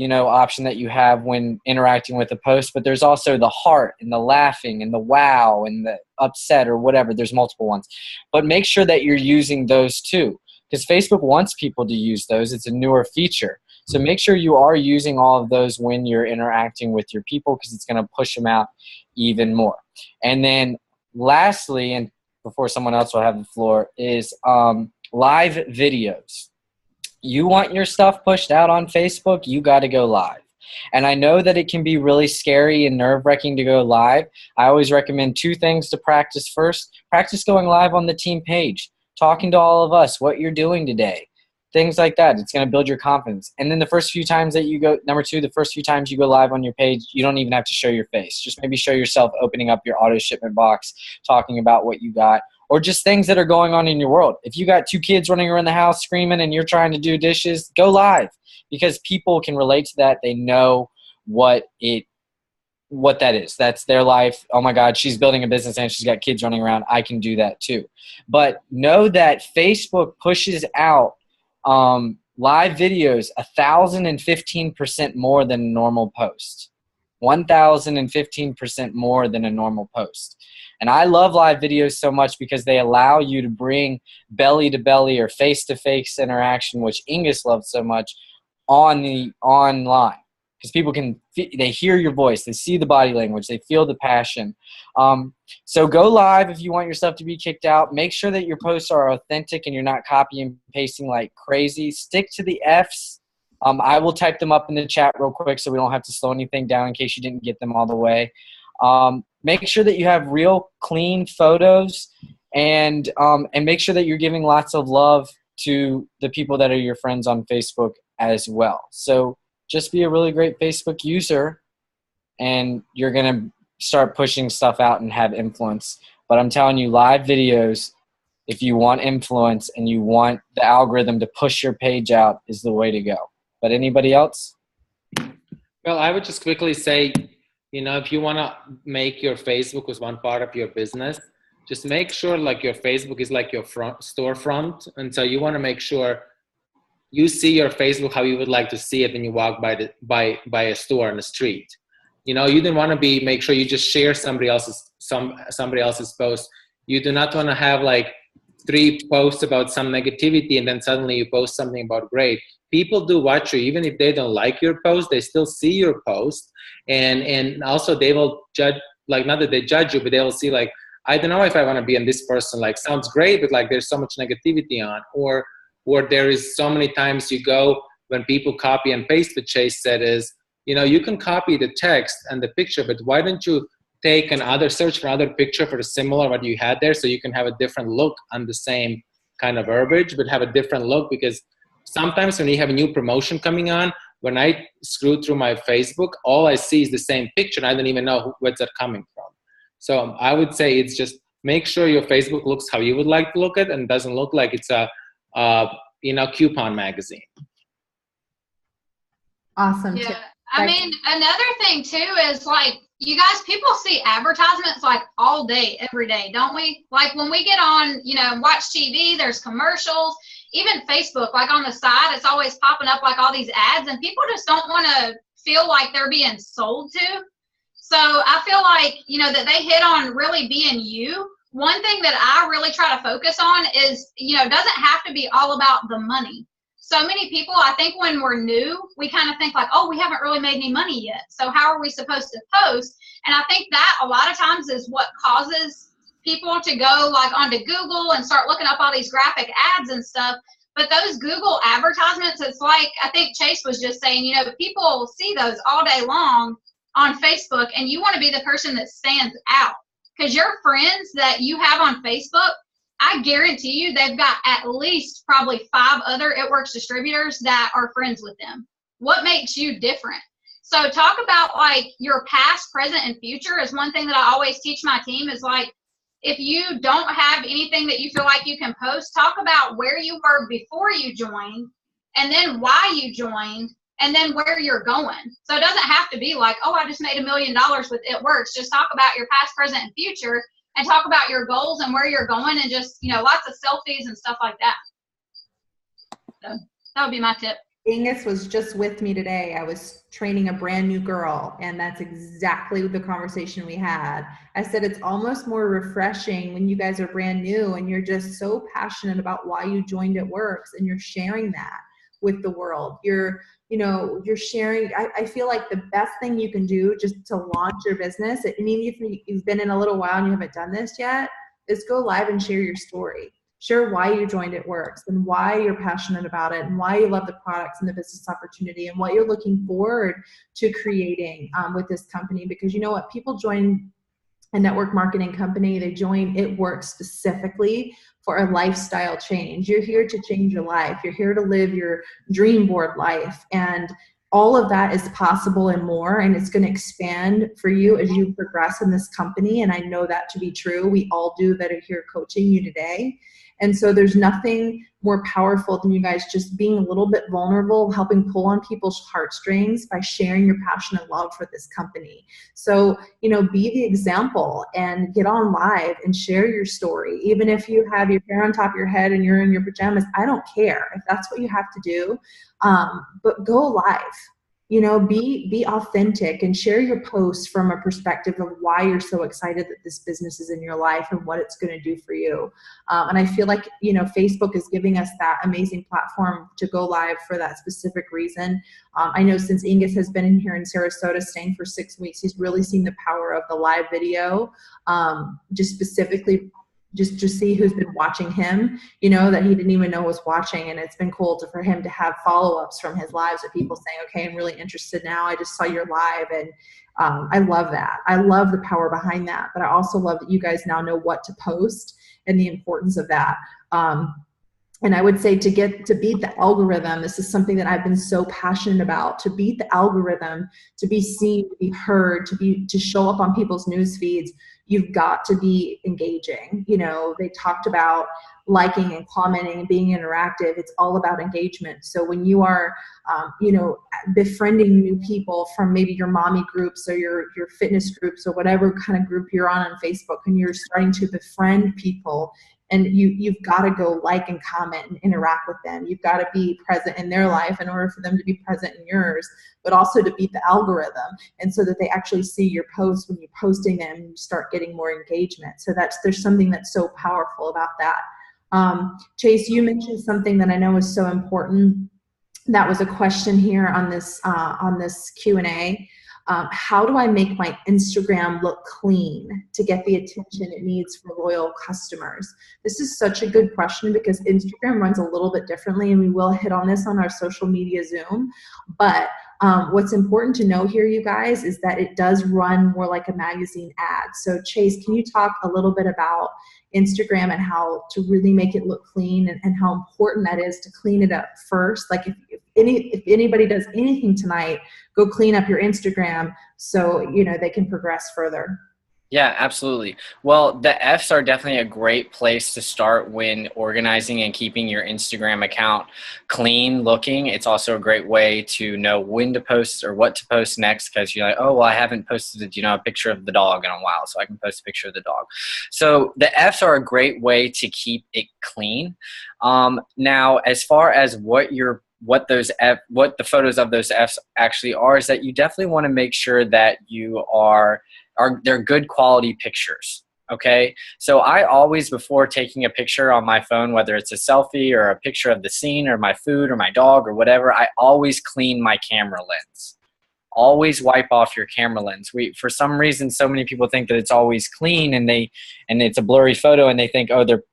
option that you have when interacting with a post, but there's also the heart and the laughing and the wow and the upset or whatever. There's multiple ones. But make sure that you're using those too, because Facebook wants people to use those. It's a newer feature. So make sure you are using all of those when you're interacting with your people, because it's going to push them out even more. And then lastly, and before someone else will have the floor, is live videos. You want your stuff pushed out on Facebook, you got to go live. And I know that it can be really scary and nerve-wracking to go live. I always recommend 2 things to practice first. Practice going live on the team page, talking to all of us, what you're doing today, things like that. It's going to build your confidence. And then the first few times that you go, number 2, the first few times you go live on your page, you don't even have to show your face. Just maybe show yourself opening up your auto shipment box, talking about what you got, or just things that are going on in your world. If you got 2 kids running around the house screaming and you're trying to do dishes, go live, because people can relate to that. They know what that is. That's their life. Oh my God, she's building a business and she's got kids running around. I can do that too. But know that Facebook pushes out live videos 1,015% more than a normal post. 1,015% more than a normal post. And I love live videos so much because they allow you to bring belly to belly or face to face interaction, which Inguss loves so much, online. Because people they hear your voice, they see the body language, they feel the passion. So go live if you want your stuff to be kicked out. Make sure that your posts are authentic and you're not copy and pasting like crazy. Stick to the F's. I will type them up in the chat real quick so we don't have to slow anything down in case you didn't get them all the way. Make sure that you have real clean photos, and make sure that you're giving lots of love to the people that are your friends on Facebook as well. So just be a really great Facebook user, and you're going to start pushing stuff out and have influence. But I'm telling you, live videos, if you want influence and you want the algorithm to push your page out, is the way to go. But anybody else? Well, I would just quickly say, if you want to make your Facebook as one part of your business, just make sure like your Facebook is like your storefront. And so you want to make sure you see your Facebook how you would like to see it when you walk by a store on the street. You didn't want to make sure you just share somebody else's post. You do not want to have like 3 posts about some negativity and then suddenly you post something about great. People do watch you, even if they don't like your post, they still see your post, and also they will judge, like not that they judge you, but they will see like, I don't know if I want to be in this person, like sounds great, but like there's so much negativity on, or there is so many times you go when people copy and paste what Chase said is, you can copy the text and the picture, but why don't you search for another picture for the similar what you had there, so you can have a different look on the same kind of verbiage, but have a different look. Because sometimes when you have a new promotion coming on, when I screw through my Facebook, all I see is the same picture and I don't even know where's that coming from. So I would say it's just make sure your Facebook looks how you would like to look at and doesn't look like it's a coupon magazine. Awesome. Yeah. I mean, another thing too is like, you guys, people see advertisements like all day, every day, don't we? Like when we get on, watch TV, there's commercials, even Facebook, like on the side, it's always popping up like all these ads, and people just don't want to feel like they're being sold to. So I feel like, that they hit on really being you. One thing that I really try to focus on is, it doesn't have to be all about the money. So many people, I think when we're new, we kind of think like, oh, we haven't really made any money yet, so how are we supposed to post? And I think that a lot of times is what causes people to go like onto Google and start looking up all these graphic ads and stuff. But those Google advertisements, it's like, I think Chase was just saying, people see those all day long on Facebook, and you want to be the person that stands out. Because your friends that you have on Facebook, I guarantee you they've got at least probably 5 other It Works distributors that are friends with them. What makes you different? So talk about like your past, present, and future is one thing that I always teach my team is like, if you don't have anything that you feel like you can post, talk about where you were before you joined, and then why you joined, and then where you're going. So it doesn't have to be like, oh, I just made $1 million with It Works. Just talk about your past, present, and future, and talk about your goals and where you're going, and just, lots of selfies and stuff like that. So that would be my tip. Inguss was just with me today. I was training a brand new girl, and that's exactly the conversation we had. I said it's almost more refreshing when you guys are brand new and you're just so passionate about why you joined It Works, and you're sharing that with the world. You're sharing. I feel like the best thing you can do just to launch your business, and even if you've been in a little while and you haven't done this yet, is go live and share your story. Share why you joined It Works and why you're passionate about it and why you love the products and the business opportunity and what you're looking forward to creating with this company. Because you know what? People join a network marketing company, they join It Works specifically for a lifestyle change. You're here to change your life. You're here to live your dream board life. And all of that is possible and more, and it's going to expand for you as you progress in this company. And I know that to be true. We all do that are here coaching you today. And so there's nothing more powerful than you guys just being a little bit vulnerable, helping pull on people's heartstrings by sharing your passion and love for this company. So, you know, be the example and get on live and share your story. Even if you have your hair on top of your head and you're in your pajamas, I don't care if that's what you have to do. But go live. You know, be authentic and share your posts from a perspective of why you're so excited that this business is in your life and what it's going to do for you. And I feel like, you know, Facebook is giving us that amazing platform to go live for that specific reason. I know since Inguss has been in here in Sarasota staying for 6 weeks, he's really seen the power of the live video, just specifically just to see who's been watching him, you know, that he didn't even know was watching. And it's been cool for him to have follow-ups from his lives of people saying, okay, I'm really interested now. I just saw your live. And I love that. I love the power behind that. But I also love that you guys now know what to post and the importance of that. And I would say to beat the algorithm, this is something that I've been so passionate about, to beat the algorithm, to be seen, to be heard, to show up on people's news feeds. You've got to be engaging. You know, they talked about liking and commenting and being interactive. It's all about engagement. So when you are, you know, befriending new people from maybe your mommy groups or your fitness groups or whatever kind of group you're on Facebook, and you're starting to befriend people, and you've got to go like and comment and interact with them. You've got to be present in their life in order for them to be present in yours, but also to beat the algorithm, and so that they actually see your posts when you're posting them and you start getting more engagement. So there's something that's so powerful about that. Chase, you mentioned something that I know is so important. That was a question here on this Q&A. How do I make my Instagram look clean to get the attention it needs for loyal customers? This is such a good question because Instagram runs a little bit differently, and we will hit on this on our social media Zoom. But what's important to know here, you guys, is that it does run more like a magazine ad. So Chase, can you talk a little bit about Instagram and how to really make it look clean, and how important that is to clean it up first? Like if anybody does anything tonight, go clean up your Instagram so, you know, they can progress further. Yeah, absolutely. Well, the F's are definitely a great place to start when organizing and keeping your Instagram account clean looking. It's also a great way to know when to post or what to post next, because you're like, oh, well, I haven't posted, you know, a picture of the dog in a while, so I can post a picture of the dog. So the F's are a great way to keep it clean. Now, as far as what the photos of those F's actually are, is that you definitely want to make sure that they're good quality pictures. Okay. So I always, before taking a picture on my phone, whether it's a selfie or a picture of the scene or my food or my dog or whatever, I always clean my camera lens. Always wipe off your camera lens. For some reason, so many people think that it's always clean and it's a blurry photo, and they think, oh, their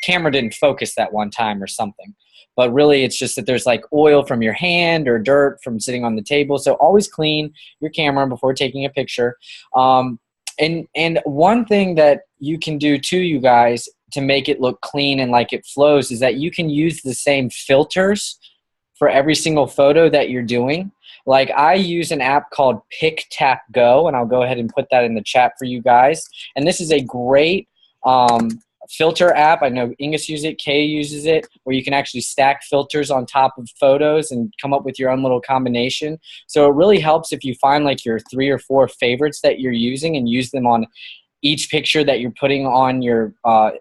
camera didn't focus that one time or something. But really, it's just that there's like oil from your hand or dirt from sitting on the table. So always clean your camera before taking a picture. And one thing that you can do too, you guys, to make it look clean and like it flows, is that you can use the same filters for every single photo that you're doing. Like I use an app called Pick Tap Go, and I'll go ahead and put that in the chat for you guys. And this is a great filter app. I know Inguss uses it, Kaye uses it, where you can actually stack filters on top of photos and come up with your own little combination. So it really helps if you find like your 3 or 4 favorites that you're using and use them on each picture that you're putting on your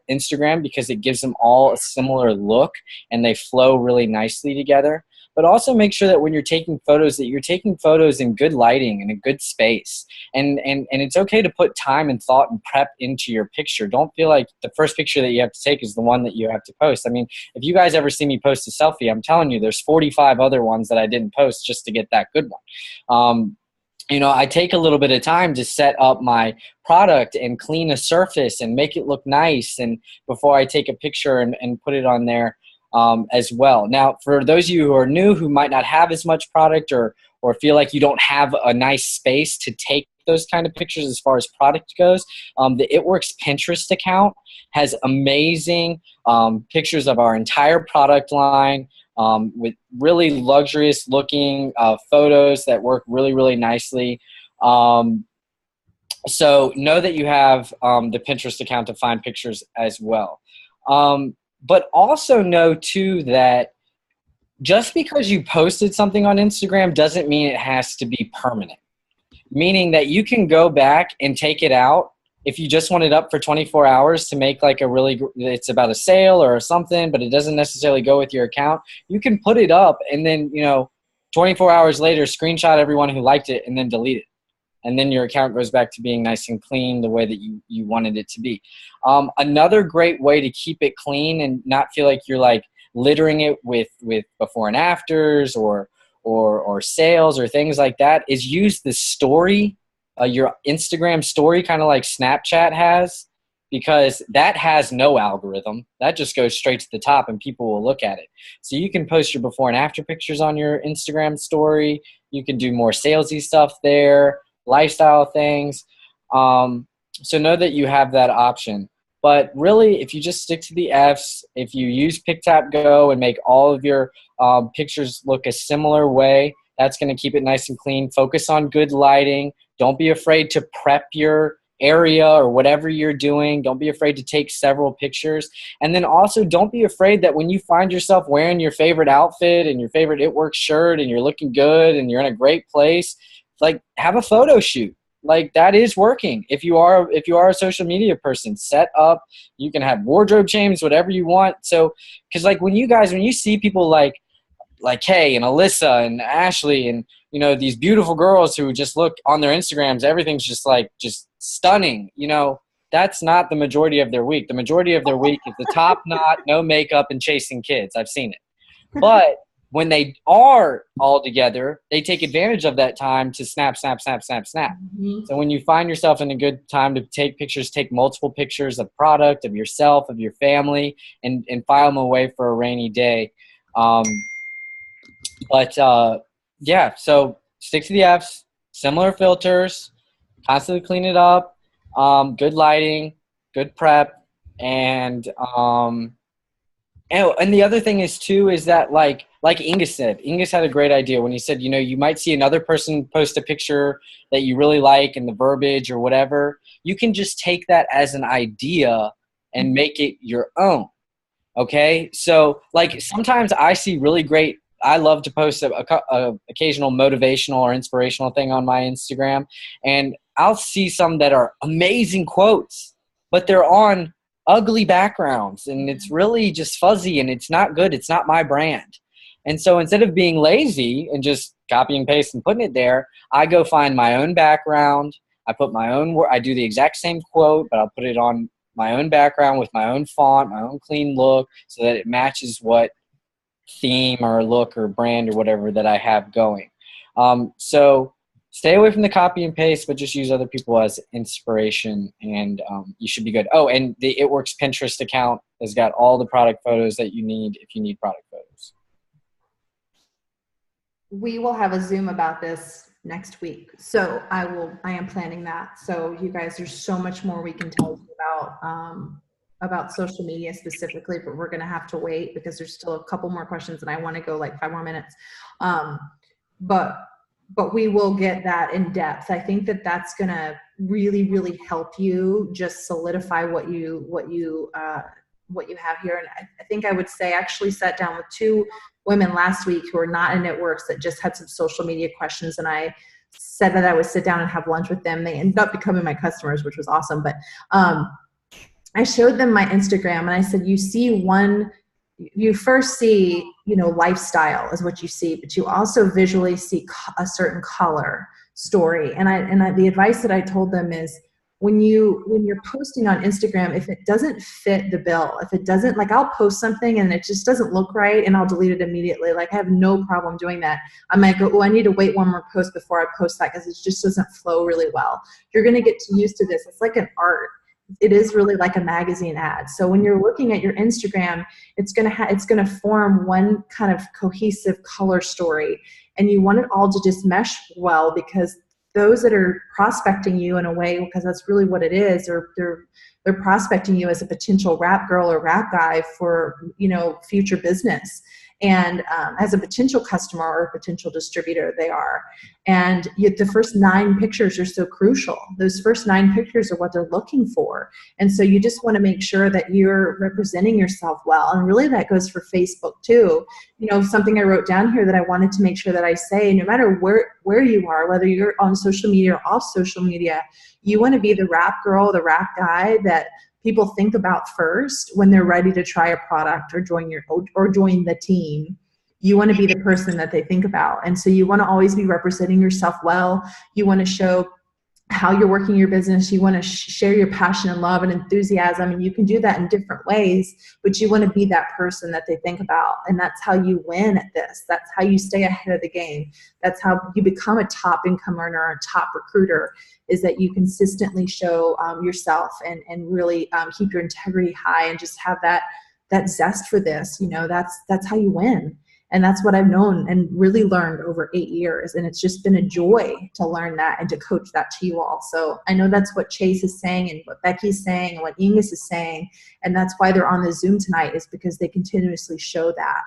Instagram, because it gives them all a similar look and they flow really nicely together. But also make sure that when you're taking photos, that you're taking photos in good lighting and a good space. And it's okay to put time and thought and prep into your picture. Don't feel like the first picture that you have to take is the one that you have to post. I mean, if you guys ever see me post a selfie, I'm telling you, there's 45 other ones that I didn't post just to get that good one. I take a little bit of time to set up my product and clean a surface and make it look nice, and before I take a picture and put it on there as well. Now, for those of you who are new, who might not have as much product or feel like you don't have a nice space to take those kind of pictures as far as product goes, the It Works Pinterest account has amazing pictures of our entire product line, with really luxurious looking photos that work really, really nicely. So know that you have the Pinterest account to find pictures as well. But also know too that just because you posted something on Instagram doesn't mean it has to be permanent. Meaning that you can go back and take it out if you just want it up for 24 hours to make like it's about a sale or something, but it doesn't necessarily go with your account. You can put it up and then, 24 hours later, screenshot everyone who liked it and then delete it. And then your account goes back to being nice and clean the way that you wanted it to be. Another great way to keep it clean and not feel like you're like littering it with before and afters or sales or things like that is use the story, your Instagram story, kind of like Snapchat has, because that has no algorithm. That just goes straight to the top and people will look at it. So you can post your before and after pictures on your Instagram story. You can do more salesy stuff there, lifestyle things. So know that you have that option. But really, if you just stick to the F's, if you use PicTapGo and make all of your pictures look a similar way, that's going to keep it nice and clean. Focus on good lighting. Don't be afraid to prep your area or whatever you're doing. Don't be afraid to take several pictures. And then also don't be afraid that when you find yourself wearing your favorite outfit and your favorite It Works shirt and you're looking good and you're in a great place, like have a photo shoot. Like that is working. If you are a social media person, set up, you can have wardrobe changes, whatever you want. So, cause like when you see people like Kaye and Alyssa and Ashley and, these beautiful girls who just look on their Instagrams, everything's just stunning. That's not the majority of their week. The majority of their week is the top knot, no makeup, and chasing kids. I've seen it. But when they are all together, they take advantage of that time to snap, snap, snap, snap, snap. Mm-hmm. So when you find yourself in a good time to take pictures, take multiple pictures of product, of yourself, of your family, and file them away for a rainy day. Yeah, so stick to the F's, similar filters, constantly clean it up, good lighting, good prep, and the other thing is too is that like Inguss said, Inguss had a great idea when he said, you might see another person post a picture that you really like and the verbiage or whatever. You can just take that as an idea and make it your own. Okay, so like sometimes I see really great. I love to post a occasional motivational or inspirational thing on my Instagram, and I'll see some that are amazing quotes, but they're on ugly backgrounds, and it's really just fuzzy, and it's not good. It's not my brand. And so instead of being lazy and just copy and paste and putting it there, I go find my own background. I put my own I do the exact same quote, but I'll put it on my own background with my own font, my own clean look, so that it matches what theme or look or brand or whatever that I have going. So stay away from the copy and paste, but just use other people as inspiration, and you should be good. Oh, and the It Works Pinterest account has got all the product photos that you need if you need product photos. We will have a Zoom about this next week. So I am planning that. So you guys, there's so much more we can tell you about social media specifically, but we're going to have to wait because there's still a couple more questions and I want to go like 5 more minutes. But we will get that in depth. I think that that's going to really, really help you just solidify what you have here. And I think I would say I actually sat down with 2 women last week who are not in It Works that just had some social media questions. And I said that I would sit down and have lunch with them. They ended up becoming my customers, which was awesome. But I showed them my Instagram and I said, you first see, lifestyle is what you see, but you also visually see a certain color story. And the advice that I told them is when you're posting on Instagram, if it doesn't fit the bill, if it doesn't, like I'll post something and it just doesn't look right and I'll delete it immediately. Like I have no problem doing that. I might go, oh, I need to wait one more post before I post that because it just doesn't flow really well. You're going to get used to this. It's like an art. It is really like a magazine ad. So when you're looking at your Instagram, it's going to form one kind of cohesive color story, and you want it all to just mesh well, because those that are prospecting you in a way, because that's really what it is, or they're prospecting you as a potential rap girl or rap guy for, future business. And as a potential customer or a potential distributor, they are. And the first 9 pictures are so crucial. Those first 9 pictures are what they're looking for. And so you just want to make sure that you're representing yourself well. And really that goes for Facebook too. Something I wrote down here that I wanted to make sure that I say, no matter where you are, whether you're on social media or off social media, you want to be the rap girl, the rap guy that people think about first when they're ready to try a product or join the team. You want to be the person that they think about. And so you want to always be representing yourself well. You want to show how you're working your business. You want to share your passion and love and enthusiasm. And you can do that in different ways, but you want to be that person that they think about. And that's how you win at this. That's how you stay ahead of the game. That's how you become a top income earner or a top recruiter, is that you consistently show yourself and really keep your integrity high and just have that zest for this. That's how you win. And that's what I've known and really learned over 8 years. And it's just been a joy to learn that and to coach that to you all. So I know that's what Chase is saying and what Becky's saying and what Inguss is saying. And that's why they're on the Zoom tonight, is because they continuously show that.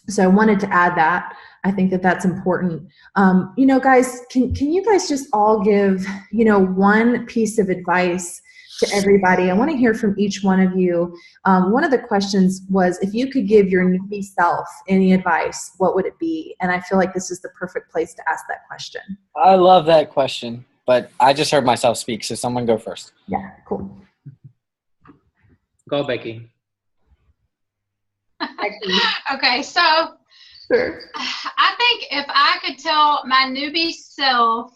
So I wanted to add that. I think that that's important. Guys, can you guys just all give, one piece of advice to everybody? I want to hear from each one of you. One of the questions was, if you could give your newbie self any advice, what would it be? And I feel like this is the perfect place to ask that question. I love that question, but I just heard myself speak, so someone go first. Yeah, cool. Go, Becky. Okay, so sure. I think if I could tell my newbie self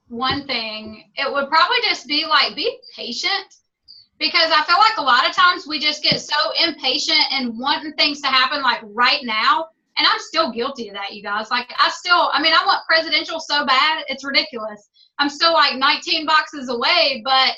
one thing, it would probably just be be patient, because I feel like a lot of times we just get so impatient and wanting things to happen right now. And I'm still guilty of that, you guys. I want presidential so bad, it's ridiculous. I'm still 19 boxes away, but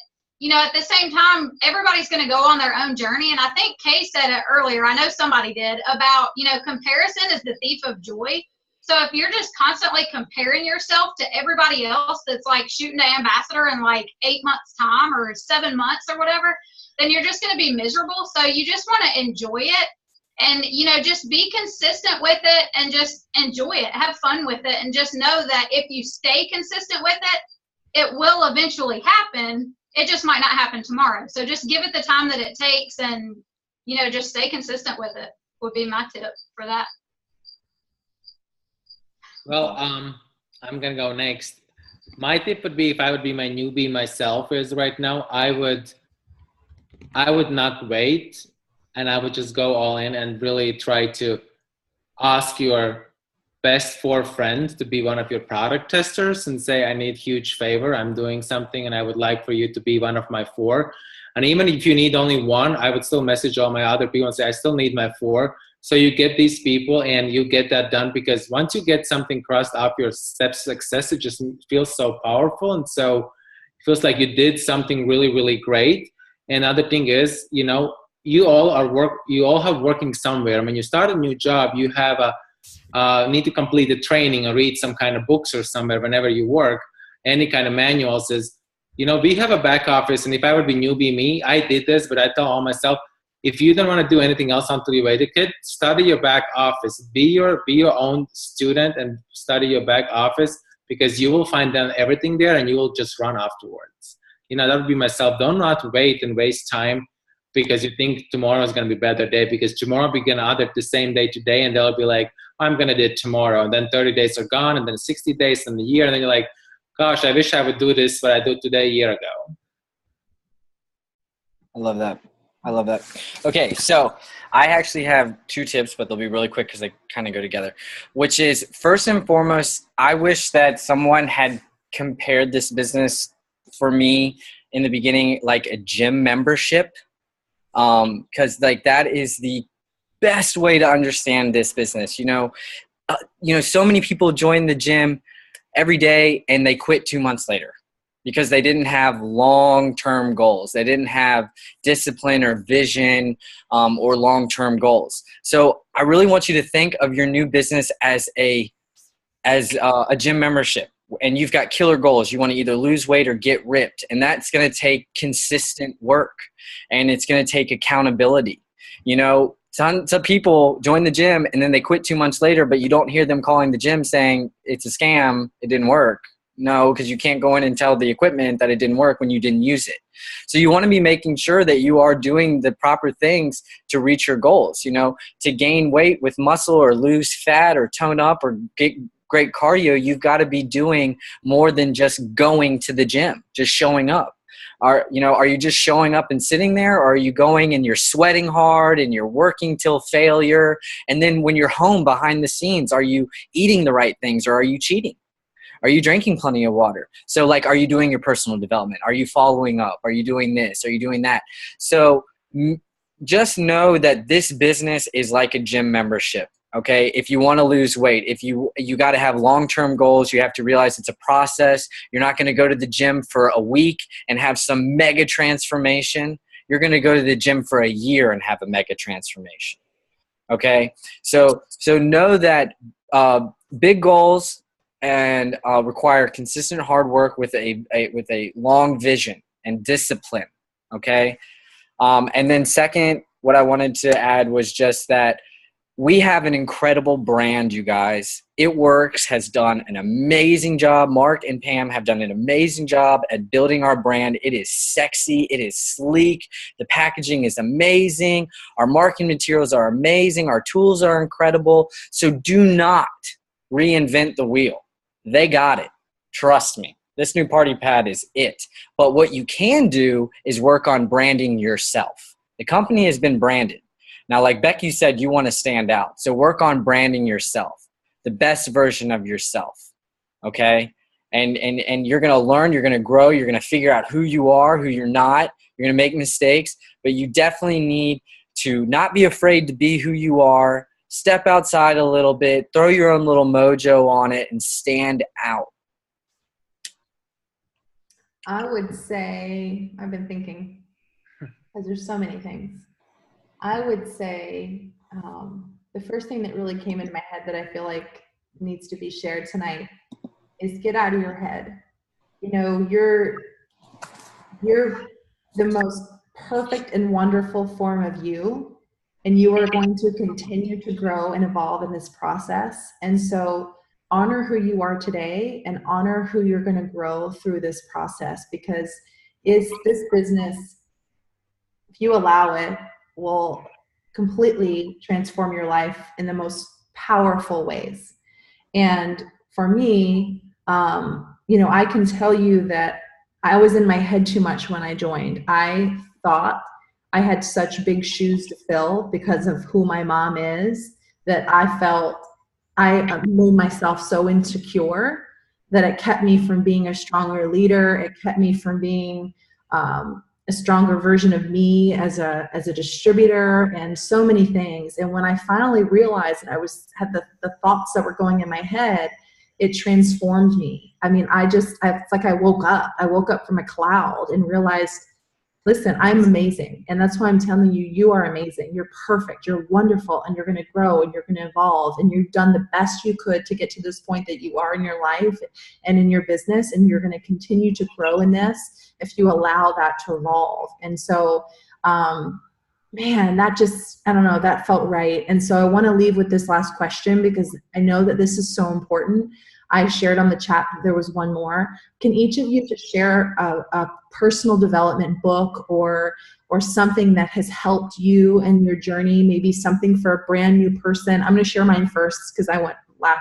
at the same time, everybody's going to go on their own journey. And I think Kaye said it earlier, I know somebody did, about, comparison is the thief of joy. So if you're just constantly comparing yourself to everybody else that's shooting to ambassador in 8 months time or 7 months or whatever, then you're just going to be miserable. So you just want to enjoy it and, just be consistent with it and just enjoy it, have fun with it. And just know that if you stay consistent with it, it will eventually happen. It just might not happen tomorrow. So just give it the time that it takes and, just stay consistent with it would be my tip for that. Well, I'm going to go next. My tip would be, if I would be my newbie myself is right now, I would not wait, and I would just go all in and really try to ask your best 4 friends to be one of your product testers and say, I need huge favor. I'm doing something and I would like for you to be one of my 4. And even if you need only 1, I would still message all my other people and say, I still need my 4. So you get these people and you get that done, because once you get something crossed off your steps success, it just feels so powerful. And so it feels like you did something really, really great. And other thing is, you all have working somewhere. When you start a new job, you have need to complete the training or read some kind of books or somewhere whenever you work, any kind of manuals is, we have a back office. And if I would be newbie me, I did this, but I tell all myself, if you don't want to do anything else until you educate, study your back office. Be your own student and study your back office, because you will find out everything there and you will just run afterwards. That would be myself. Don't not wait and waste time because you think tomorrow is going to be a better day, because tomorrow will be going to audit the same day today, and they'll be like, I'm going to do it tomorrow. And then 30 days are gone, and then 60 days and a year. And then you're like, gosh, I wish I would do this, but I did today a year ago. I love that. Okay, so I actually have 2 tips, but they'll be really quick because they kind of go together, which is, first and foremost, I wish that someone had compared this business for me in the beginning like a gym membership, because like that is the best way to understand this business. So many people join the gym every day and they quit 2 months later because they didn't have long-term goals. They didn't have discipline or vision, or long-term goals. So I really want you to think of your new business as a gym membership, and you've got killer goals. You want to either lose weight or get ripped, and that's going to take consistent work, and it's going to take accountability. Tons of people join the gym and then they quit 2 months later, but you don't hear them calling the gym saying it's a scam, it didn't work. No, because you can't go in and tell the equipment that it didn't work when you didn't use it. So you want to be making sure that you are doing the proper things to reach your goals. To gain weight with muscle or lose fat or tone up or get great cardio, you've got to be doing more than just going to the gym, just showing up. Are you just showing up and sitting there, or are you going and you're sweating hard and you're working till failure? And then when you're home behind the scenes, are you eating the right things, or are you cheating? Are you drinking plenty of water? So like, are you doing your personal development? Are you following up? Are you doing this? Are you doing that? So just know that this business is like a gym membership. Okay. If you want to lose weight, if you got to have long-term goals, you have to realize it's a process. You're not going to go to the gym for a week and have some mega transformation. You're going to go to the gym for a year and have a mega transformation. Okay. So know that big goals and require consistent hard work with a long vision and discipline. Okay. And then second, what I wanted to add was just that we have an incredible brand, you guys. It Works has done an amazing job. Mark and Pam have done an amazing job at building our brand. It is sexy. It is sleek. The packaging is amazing. Our marketing materials are amazing. Our tools are incredible. So do not reinvent the wheel. They got it. Trust me. This new party pad is it. But what you can do is work on branding yourself. The company has been branded. Now, like Becky said, you want to stand out. So work on branding yourself, the best version of yourself, okay? And you're going to learn, you're going to grow, you're going to figure out who you are, who you're not. You're going to make mistakes, but you definitely need to not be afraid to be who you are, step outside a little bit, throw your own little mojo on it, and stand out. I would say, I've been thinking, because there's so many things. I would say the first thing that really came into my head that I feel like needs to be shared tonight is get out of your head. You're the most perfect and wonderful form of you, and you are going to continue to grow and evolve in this process. And so honor who you are today and honor who you're going to grow through this process, because this business, if you allow it, will completely transform your life in the most powerful ways. And for me, I can tell you that I was in my head too much when I joined. I thought I had such big shoes to fill because of who my mom is, that I felt I made myself so insecure that it kept me from being a stronger leader. It kept me from being a stronger version of me as a distributor, and so many things. And when I finally realized that I had the thoughts that were going in my head, it transformed me. I mean, it's like I woke up from a cloud and realized, listen, I'm amazing. And that's why I'm telling you, you are amazing. You're perfect. You're wonderful. And you're going to grow and you're going to evolve. And you've done the best you could to get to this point that you are in your life and in your business. And you're going to continue to grow in this if you allow that to evolve. And so, man, that felt right. And so I want to leave with this last question, because I know that this is so important. I shared on the chat that there was one more. Can each of you just share a personal development book or something that has helped you in your journey, maybe something for a brand new person? I'm going to share mine first because I went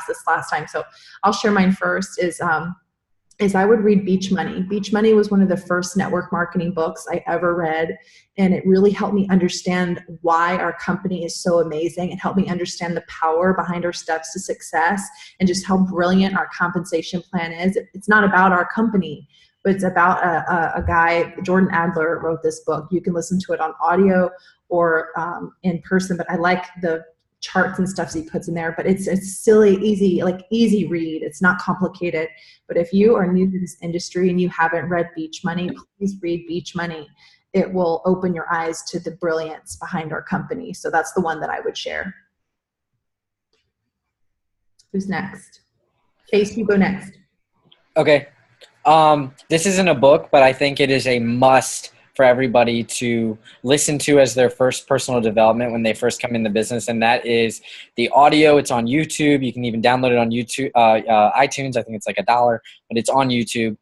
this last time. So I'll share mine first is I would read Beach Money. Beach Money was one of the first network marketing books I ever read, and it really helped me understand why our company is so amazing. It helped me understand the power behind our steps to success and just how brilliant our compensation plan is. It's not about our company, but it's about a guy, Jordan Adler wrote this book. You can listen to it on audio or in person, but I like the charts and stuff he puts in there, but it's silly, easy read. It's not complicated. But if you are new to this industry and you haven't read Beach Money, please read Beach Money. It will open your eyes to the brilliance behind our company. So that's the one that I would share. Who's next? Chase, you go next. Okay. This isn't a book, but I think it is a must for everybody to listen to as their first personal development when they first come in the business, and that is the audio. It's on YouTube. You can even download it on YouTube, iTunes. I think it's like $1, but it's on YouTube,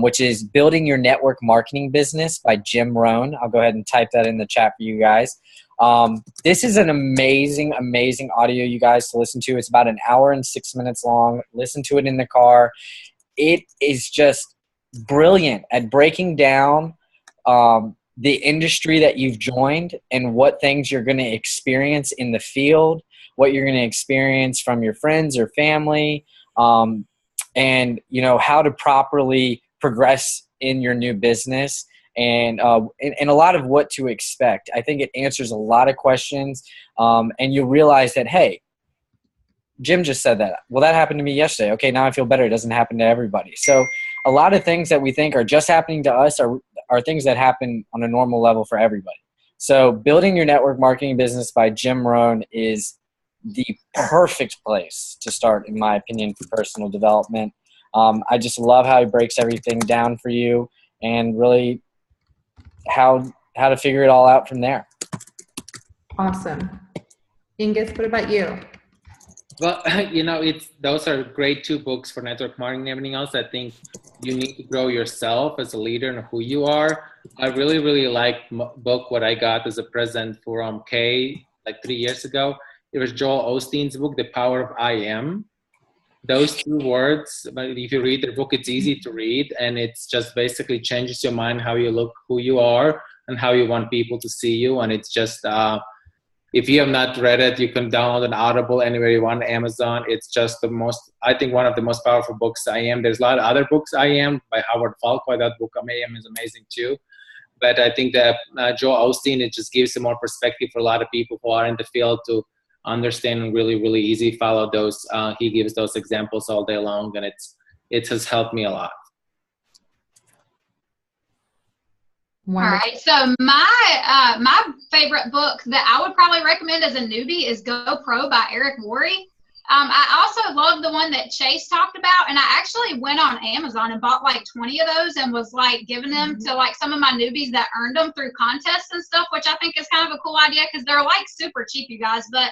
which is Building Your Network Marketing Business by Jim Rohn. I'll go ahead and type that in the chat for you guys. This is an amazing, amazing audio, you guys, to listen to. It's about 1 hour and 6 minutes long. Listen to it in the car. It is just brilliant at breaking down the industry that you've joined and what things you're going to experience in the field, what you're going to experience from your friends or family, and how to properly progress in your new business, and a lot of what to expect. I think it answers a lot of questions, and you realize that, hey, Jim just said that. Well, that happened to me yesterday. Okay, now I feel better. It doesn't happen to everybody. So a lot of things that we think are just happening to us are things that happen on a normal level for everybody. So Building Your Network Marketing Business by Jim Rohn is the perfect place to start, in my opinion, for personal development. I just love how he breaks everything down for you and really how to figure it all out from there. Awesome. Inguss, what about you? Well, those are great 2 books for network marketing and everything else. I think you need to grow yourself as a leader and who you are. I really, really like book what I got as a present from Kaye like 3 years ago. It was Joel Osteen's book, The Power of I Am. Those 2 words, but if you read the book, it's easy to read, and it's just basically changes your mind, how you look, who you are, and how you want people to see you. And it's just if you have not read it, you can download an Audible anywhere you want, Amazon. It's just I think one of the most powerful books, I Am. There's a lot of other books, I Am, by Howard Falco. That book, I Am, is amazing too. But I think that Joel Osteen, it just gives some more perspective for a lot of people who are in the field to understand and really, really easy follow those. He gives those examples all day long, and it has helped me a lot. Wonderful. All right, so my favorite book that I would probably recommend as a newbie is Go Pro by Eric Worre. I also love the one that Chase talked about, and I actually went on Amazon and bought like 20 of those and was like giving them to like some of my newbies that earned them through contests and stuff, which I think is kind of a cool idea because they're like super cheap, you guys. But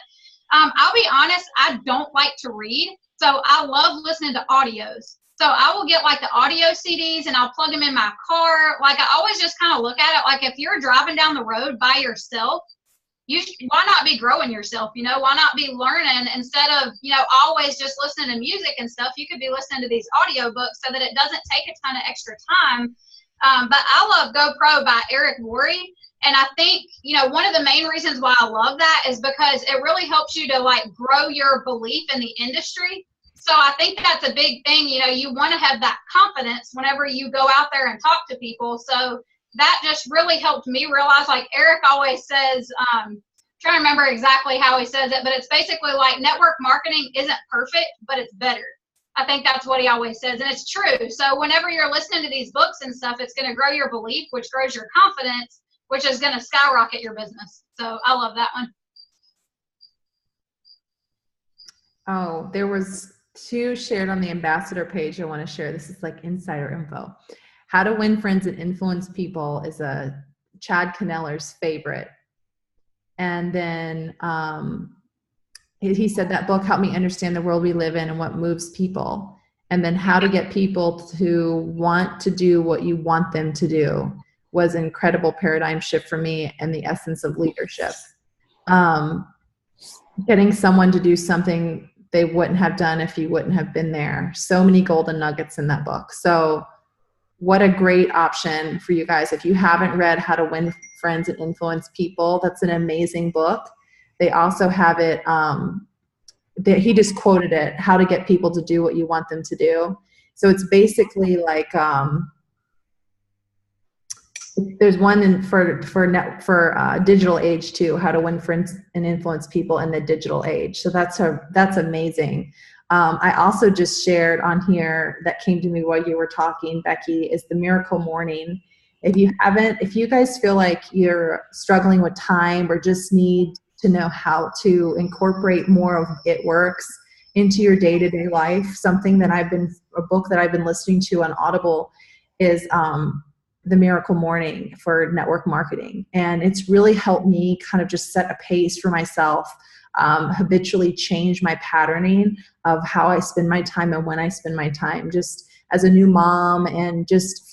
I'll be honest, I don't like to read, so I love listening to audios. So I will get like the audio CDs and I'll plug them in my car. Like I always just kind of look at it like if you're driving down the road by yourself, why not be growing yourself? Why not be learning instead of, always just listening to music and stuff? You could be listening to these audio books so that it doesn't take a ton of extra time. But I love Go Pro by Eric Worre. And I think, one of the main reasons why I love that is because it really helps you to like grow your belief in the industry. So I think that's a big thing. You want to have that confidence whenever you go out there and talk to people. So that just really helped me realize, like Eric always says, trying to remember exactly how he says it, but it's basically like network marketing isn't perfect, but it's better. I think that's what he always says, and it's true. So whenever you're listening to these books and stuff, it's going to grow your belief, which grows your confidence, which is going to skyrocket your business. So I love that one. Oh, there was 2 shared on the ambassador page I want to share. This is like insider info. How to Win Friends and Influence People is a Chad Kneller's favorite. And then he said that book helped me understand the world we live in and what moves people. And then how to get people to want to do what you want them to do was an incredible paradigm shift for me and the essence of leadership. Getting someone to do something they wouldn't have done if you wouldn't have been there. So many golden nuggets in that book. So what a great option for you guys. If you haven't read How to Win Friends and Influence People, that's an amazing book. They also have it, he just quoted it, How to Get People to Do What You Want Them to Do. So it's basically like There's one for digital age too, how to win friends and influence people in the digital age. So that's amazing. I also just shared on here that came to me while you were talking, Becky, is the Miracle Morning. If you guys feel like you're struggling with time or just need to know how to incorporate more of It Works into your day-to-day life, a book that I've been listening to on Audible is The Miracle Morning for network marketing. And it's really helped me kind of just set a pace for myself, habitually change my patterning of how I spend my time and when I spend my time, just as a new mom and just,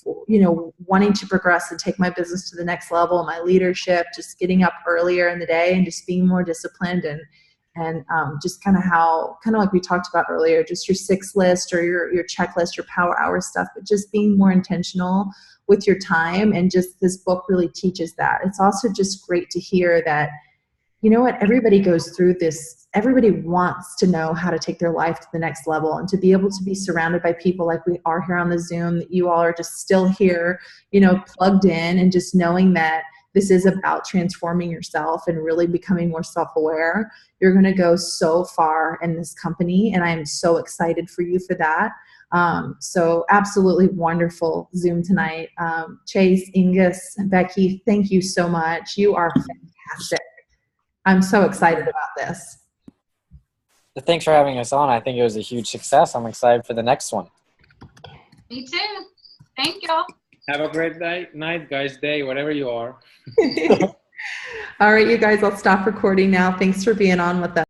wanting to progress and take my business to the next level, my leadership, just getting up earlier in the day and just being more disciplined and just kind of like we talked about earlier, just your 6 list or your checklist, your power hour stuff, but just being more intentional with your time. And just this book really teaches that. It's also just great to hear that, you know what, everybody goes through this. Everybody wants to know how to take their life to the next level, and to be able to be surrounded by people like we are here on the Zoom, that you all are just still here, plugged in, and just knowing that this is about transforming yourself and really becoming more self-aware. You're going to go so far in this company, and I'm so excited for you for that. So absolutely wonderful Zoom tonight. Chase, Inguss, Becky, thank you so much. You are fantastic. I'm so excited about this. Thanks for having us on. I think it was a huge success. I'm excited for the next one. Me too. Thank y'all. Have a great night, guys, day, whatever you are. All right, you guys, I'll stop recording now. Thanks for being on with us.